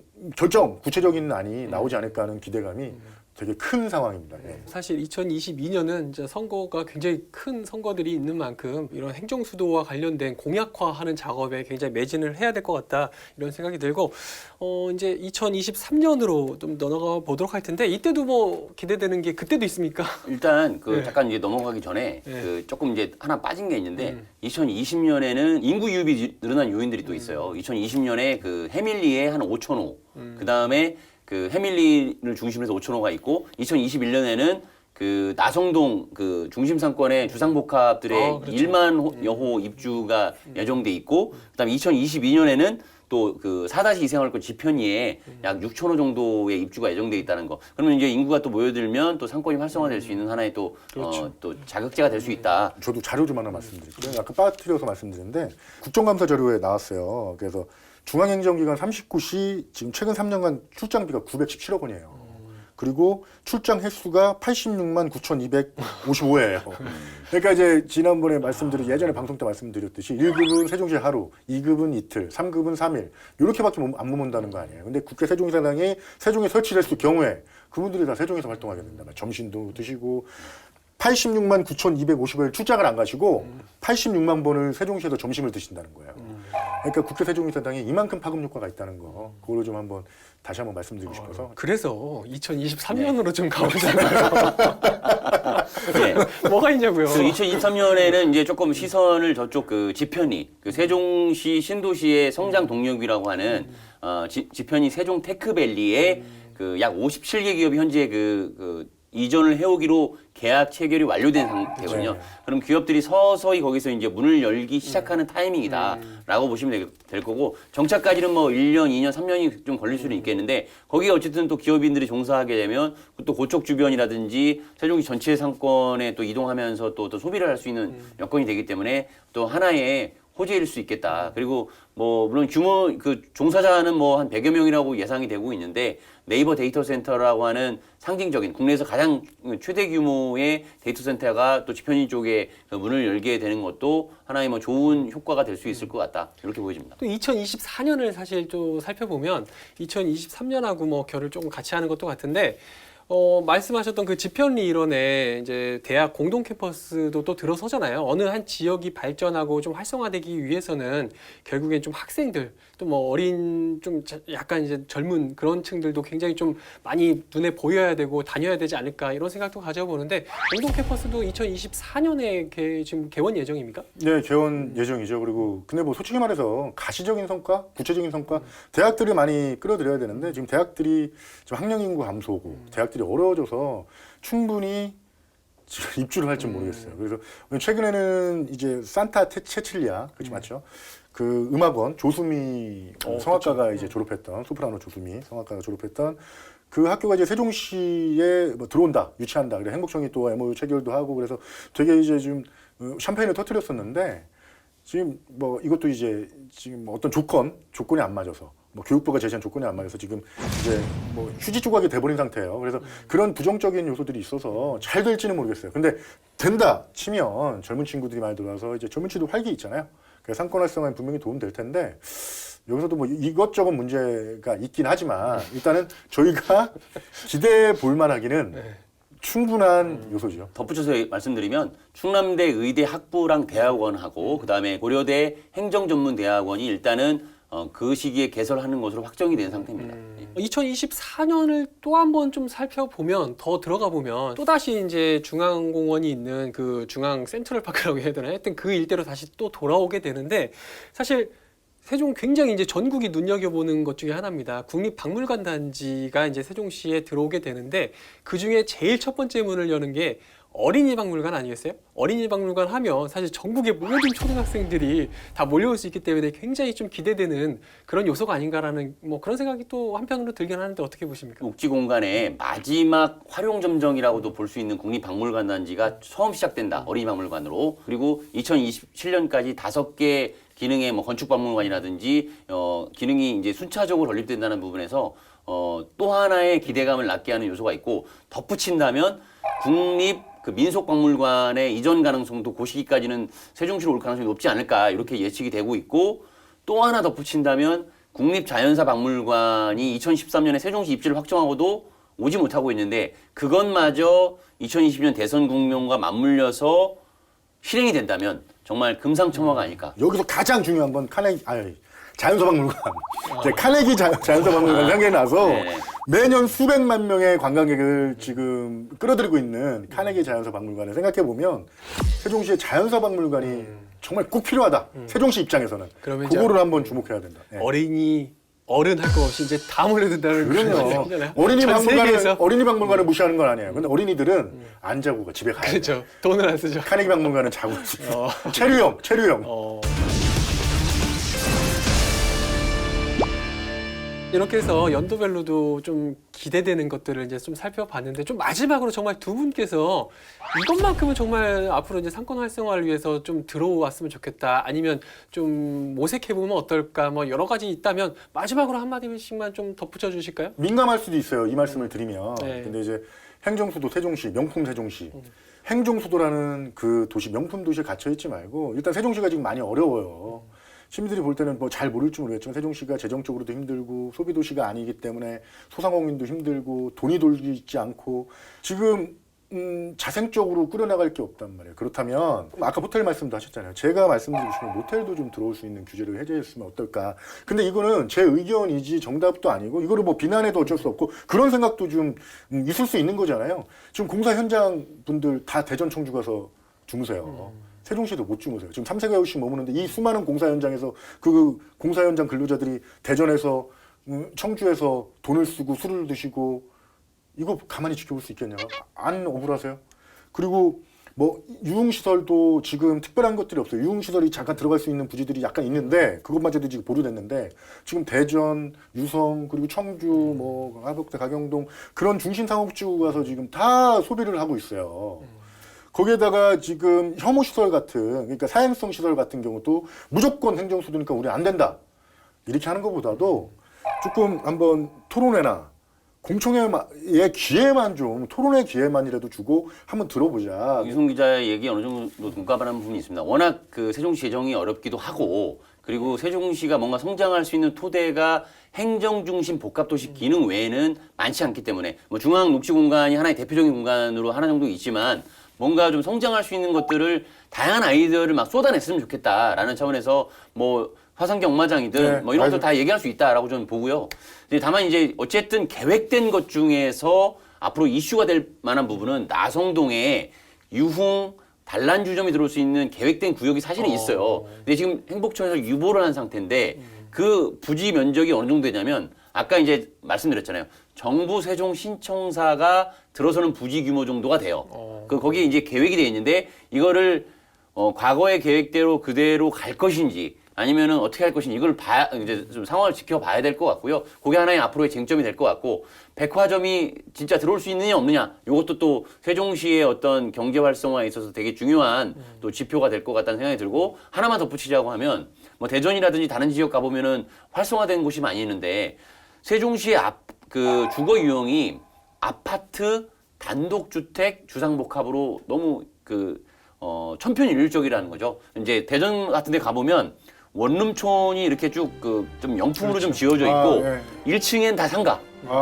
구체적인 안이 나오지 않을까 하는 기대감이 되게 큰 상황입니다. 예. 사실 2022년은 이제 선거가 굉장히 큰 선거들이 있는 만큼 이런 행정수도와 관련된 공약화하는 작업에 굉장히 매진을 해야 될 것 같다 이런 생각이 들고 이제 2023년으로 좀 넘어가 보도록 할 텐데 이때도 뭐 기대되는 게 그때도 있습니까? 일단 그 네. 잠깐 이제 넘어가기 전에 네. 그 조금 이제 하나 빠진 게 있는데 2020년에는 인구 유입이 늘어난 요인들이 또 있어요. 2020년에 그 해밀리에 한 5,000호, 그 다음에 그 해밀리를 중심으로 해서 5,000호가 있고 2021년에는 그 나성동 그 중심 상권의 주상복합들의 그렇죠. 1만 여호 입주가 예정돼 있고 그다음에 2022년에는 또 그 4-2 생활권 지편리에 약 6,000호 정도의 입주가 예정돼 있다는 거. 그러면 이제 인구가 또 모여들면 또 상권이 활성화될 수 있는 하나의 또 그렇죠. 또 자극제가 될 수 있다. 저도 자료 좀 하나 말씀드릴게요. 아까 빠뜨려서 말씀드렸는데 국정감사 자료에 나왔어요. 그래서 중앙행정기관 39시 지금 최근 3년간 출장비가 917억 원이에요. 그리고 출장 횟수가 86만 9,255회예요. 그러니까 이제 지난번에 예전에 방송 때 말씀드렸듯이 1급은 세종시 하루, 2급은 이틀, 3급은 3일 이렇게밖에 안 머문다는 거 아니에요. 근데 국회 세종의사당이 세종에 설치됐을 경우에 그분들이 다 세종에서 활동하게 된다. 점심도 드시고 86만 9,250일 출장을 안 가시고 86만 번을 세종시에서 점심을 드신다는 거예요. 그러니까 국회 세종시사당이 이만큼 파급 효과가 있다는 거, 그거를 좀 한번 다시 한번 말씀드리고 싶어서. 그래서 2023년으로 좀 가보잖아요. 네. 뭐가 있냐고요. 2023년에는 이제 조금 시선을 저쪽 그 지편이 그 세종시 신도시의 성장 동력이라고 하는 지편이 세종 테크밸리에 그 약 57개 기업이 현재 그 이전을 해오기로 계약 체결이 완료된 상태거든요. 네. 그럼 기업들이 서서히 거기서 이제 문을 열기 시작하는 타이밍이다라고 보시면 될 거고, 정착까지는 뭐 1년, 2년, 3년이 좀 걸릴 수는 있겠는데, 거기에 어쨌든 또 기업인들이 종사하게 되면 또 그쪽 주변이라든지 세종시 전체 상권에 또 이동하면서 또 소비를 할 수 있는 여건이 되기 때문에 또 하나의 호재일 수 있겠다. 그리고 뭐 물론 규모 그 종사자는 뭐 한 100여 명이라고 예상이 되고 있는데, 네이버 데이터 센터라고 하는 상징적인 국내에서 가장 최대 규모의 데이터 센터가 또 지편인 쪽에 그 문을 열게 되는 것도 하나의 뭐 좋은 효과가 될 수 있을 것 같다. 이렇게 보여집니다. 또 2024년을 사실 또 살펴보면 2023년하고 뭐 결을 조금 같이 하는 것도 같은데, 말씀하셨던 그 지편리 일원에 이제 대학 공동 캠퍼스도 또 들어서잖아요. 어느 한 지역이 발전하고 좀 활성화되기 위해서는 결국엔 좀 학생들, 또 뭐 어린 좀 약간 이제 젊은 그런 층들도 굉장히 좀 많이 눈에 보여야 되고 다녀야 되지 않을까, 이런 생각도 가져보는데, 공동 캠퍼스도 2024년에 지금 개원 예정입니까? 네, 개원 예정이죠. 그리고 근데 뭐 솔직히 말해서 가시적인 성과, 구체적인 성과, 대학들이 많이 끌어들여야 되는데, 지금 대학들이 좀 학령 인구 감소고 대학들이 어려워져서 충분히 지금 입주를 할지 모르겠어요. 그래서 최근에는 이제 산타 체칠리아, 그렇죠, 맞죠? 그 음악원 조수미 성악가가 그쵸. 이제 졸업했던, 소프라노 조수미 성악가가 졸업했던 그 학교가 이제 세종시에 뭐 들어온다, 유치한다. 그래 행복청이 또 MOU 체결도 하고, 그래서 되게 이제 좀 샴페인을 터뜨렸었는데, 지금 뭐 이것도 이제 지금 어떤 조건이 안 맞아서, 뭐 교육부가 제시한 조건이 안 맞아서 지금 이제 뭐 휴지 조각이 돼버린 상태예요. 그래서 그런 부정적인 요소들이 있어서 잘 될지는 모르겠어요. 근데 된다 치면 젊은 친구들이 많이 들어와서 이제 젊은 친구들 활기 있잖아요. 그래서 상권 활성화에 분명히 도움 될 텐데, 여기서도 뭐 이것저것 문제가 있긴 하지만 일단은 저희가 기대해 볼 만하기는 충분한 요소죠. 덧붙여서 말씀드리면 충남대 의대 학부랑 대학원하고 그다음에 고려대 행정전문대학원이 일단은 그 시기에 개설하는 것으로 확정이 된 상태입니다. 2024년을 또 한 번 좀 살펴보면, 더 들어가 보면 또다시 이제 중앙공원이 있는 그 중앙 센트럴파크라고 해야 되나, 하여튼 그 일대로 다시 또 돌아오게 되는데, 사실 세종 굉장히 이제 전국이 눈여겨보는 것 중에 하나입니다. 국립박물관 단지가 이제 세종시에 들어오게 되는데, 그 중에 제일 첫 번째 문을 여는 게 어린이 박물관 아니겠어요? 어린이 박물관 하면 사실 전국의 모든 초등학생들이 다 몰려올 수 있기 때문에 굉장히 좀 기대되는 그런 요소가 아닌가라는 뭐 그런 생각이 또 한편으로 들긴 하는데, 어떻게 보십니까? 옥지 공간의 마지막 활용 점정이라고도 볼 수 있는 국립박물관 단지가 처음 시작된다. 어린이 박물관으로. 그리고 2027년까지 5개 기능의 뭐 건축박물관이라든지 기능이 이제 순차적으로 건립된다는 부분에서 또 하나의 기대감을 낳게 하는 요소가 있고, 덧붙인다면 국립 그 민속박물관의 이전 가능성도 그 시기까지는 세종시로 올 가능성이 높지 않을까, 이렇게 예측이 되고 있고, 또 하나 덧붙인다면 국립자연사박물관이 2013년에 세종시 입지를 확정하고도 오지 못하고 있는데, 그것마저 2020년 대선 국면과 맞물려서 실행이 된다면 정말 금상첨화가 아닐까. 여기서 가장 중요한 건 자연사박물관. 이제 카네기 자연사박물관 생각이 나서 네네. 매년 수백만 명의 관광객을 지금 끌어들이고 있는 카네기 자연사박물관을 생각해 보면 세종시의 자연사박물관이 정말 꼭 필요하다. 세종시 입장에서는 그러면 이제 그거를 한번 주목해야 된다. 네. 어린이, 어른 할 거 없이 이제 다 몰려든다는 그럼요. 얘기잖아요. 어린이 전 세계에서. 박물관을 무시하는 건 아니에요. 근데 어린이들은 안 자고 가, 집에 가야 돼요. 그렇죠. 돈을 안 쓰죠. 카네기 박물관은 자고 체류형. 이렇게 해서 연도별로도 좀 기대되는 것들을 이제 좀 살펴봤는데, 좀 마지막으로 정말 두 분께서 이것만큼은 정말 앞으로 이제 상권 활성화를 위해서 좀 들어왔으면 좋겠다, 아니면 좀 모색해보면 어떨까, 뭐 여러 가지 있다면 마지막으로 한마디씩만 좀 덧붙여 주실까요? 민감할 수도 있어요. 이 말씀을 드리면. 네. 근데 이제 행정수도 세종시, 명품 세종시. 행정수도라는 그 도시, 명품 도시에 갇혀있지 말고, 일단 세종시가 지금 많이 어려워요. 시민들이 볼 때는 뭐 잘 모를지 모르겠지만 세종시가 재정적으로도 힘들고 소비도시가 아니기 때문에 소상공인도 힘들고 돈이 돌지 않고, 지금 자생적으로 꾸려나갈 게 없단 말이에요. 그렇다면 아까 호텔 말씀도 하셨잖아요. 제가 말씀드리고 싶은 모텔도 좀 들어올 수 있는 규제를 해제했으면 어떨까. 근데 이거는 제 의견이지 정답도 아니고 이거를 뭐 비난해도 어쩔 수 없고 그런 생각도 좀 있을 수 있는 거잖아요. 지금 공사 현장 분들 다 대전 청주 가서 주무세요. 세종시도 못 주무세요. 지금 3-4개월씩 머무는데 이 수많은 공사 현장에서 그 공사 현장 근로자들이 대전에서 청주에서 돈을 쓰고 술을 드시고 이거 가만히 지켜볼 수 있겠냐고? 안 억울하세요? 그리고 뭐 유흥시설도 지금 특별한 것들이 없어요. 유흥시설이 잠깐 들어갈 수 있는 부지들이 약간 있는데 그것마저도 지금 보류됐는데 지금 대전, 유성 그리고 청주, 뭐 하덕대, 가경동 그런 중심 상업지구 가서 지금 다 소비를 하고 있어요. 거기에다가 지금 혐오시설 같은 그러니까 사행성 시설 같은 경우도 무조건 행정수도니까 우리 안 된다 이렇게 하는 것보다도 조금 한번 토론회나 공청회의 기회만 좀 토론의 기회만이라도 주고 한번 들어보자. 유승 기자의 얘기 어느 정도 동감하는 부분이 있습니다. 워낙 그 세종시 재정이 어렵기도 하고 그리고 세종시가 뭔가 성장할 수 있는 토대가 행정 중심 복합도시 기능 외에는 많지 않기 때문에 뭐 중앙 녹지 공간이 하나의 대표적인 공간으로 하나 정도 있지만 뭔가 좀 성장할 수 있는 것들을 다양한 아이디어를 막 쏟아냈으면 좋겠다라는 차원에서 뭐 화성경 엄마장이든 네, 뭐 이런 것도 맞아요. 다 얘기할 수 있다라고 저는 보고요. 다만 이제 어쨌든 계획된 것 중에서 앞으로 이슈가 될 만한 부분은 나성동에 유흥 단란주점이 들어올 수 있는 계획된 구역이 사실은 있어요. 근데 지금 행복청에서 유보를 한 상태인데 그 부지 면적이 어느 정도 되냐면 아까 이제 말씀드렸잖아요. 정부 세종 신청사가 들어서는 부지 규모 정도가 돼요. 거기에 이제 계획이 돼 있는데 이거를 과거의 계획대로 그대로 갈 것인지 아니면은 어떻게 할 것인지 이걸 이제 좀 상황을 지켜봐야 될 것 같고요. 그게 하나의 앞으로의 쟁점이 될 것 같고 백화점이 진짜 들어올 수 있느냐 없느냐 이것도 또 세종시의 어떤 경제 활성화에 있어서 되게 중요한 또 지표가 될 것 같다는 생각이 들고 하나만 덧붙이자고 하면 뭐 대전이라든지 다른 지역 가보면은 활성화된 곳이 많이 있는데 세종시의 그 주거 유형이 아파트, 단독주택, 주상복합으로 너무 천편일률적이라는 거죠. 이제 대전 같은 데 가보면 원룸촌이 이렇게 쭉 좀 영풍으로 좀 지어져 있고 1층엔 다 상가.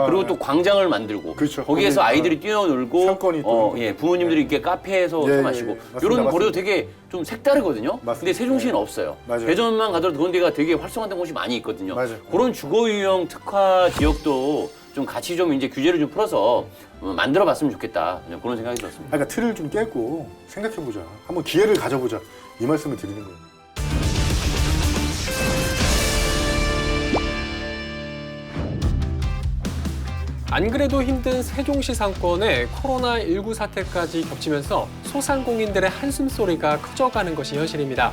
그리고 또 광장을 만들고 그렇죠. 거기에서 아이들이 뛰어놀고 상권이 또 부모님들이 이렇게 카페에서 술 마시고 맞습니다. 이런 맞습니다. 거리도 되게 좀 색다르거든요. 맞습니다. 근데 세종시는 없어요. 맞아요. 대전만 가더라도 그런 데가 되게 활성화된 곳이 많이 있거든요. 맞아요. 그런 주거 유형 특화 지역도 좀 같이 좀 이제 규제를 좀 풀어서 만들어 봤으면 좋겠다. 그런 생각이 들었습니다. 그러니까 틀을 좀 깨고 생각해보자. 한번 기회를 가져보자. 이 말씀을 드리는 거예요. 안 그래도 힘든 세종시 상권에 코로나19 사태까지 겹치면서 소상공인들의 한숨소리가 커져가는 것이 현실입니다.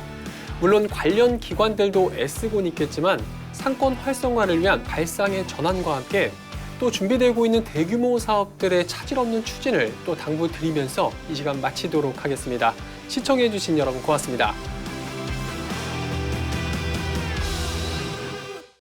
물론 관련 기관들도 애쓰곤 있겠지만 상권 활성화를 위한 발상의 전환과 함께 또 준비되고 있는 대규모 사업들의 차질 없는 추진을 또 당부드리면서 이 시간 마치도록 하겠습니다. 시청해주신 여러분 고맙습니다.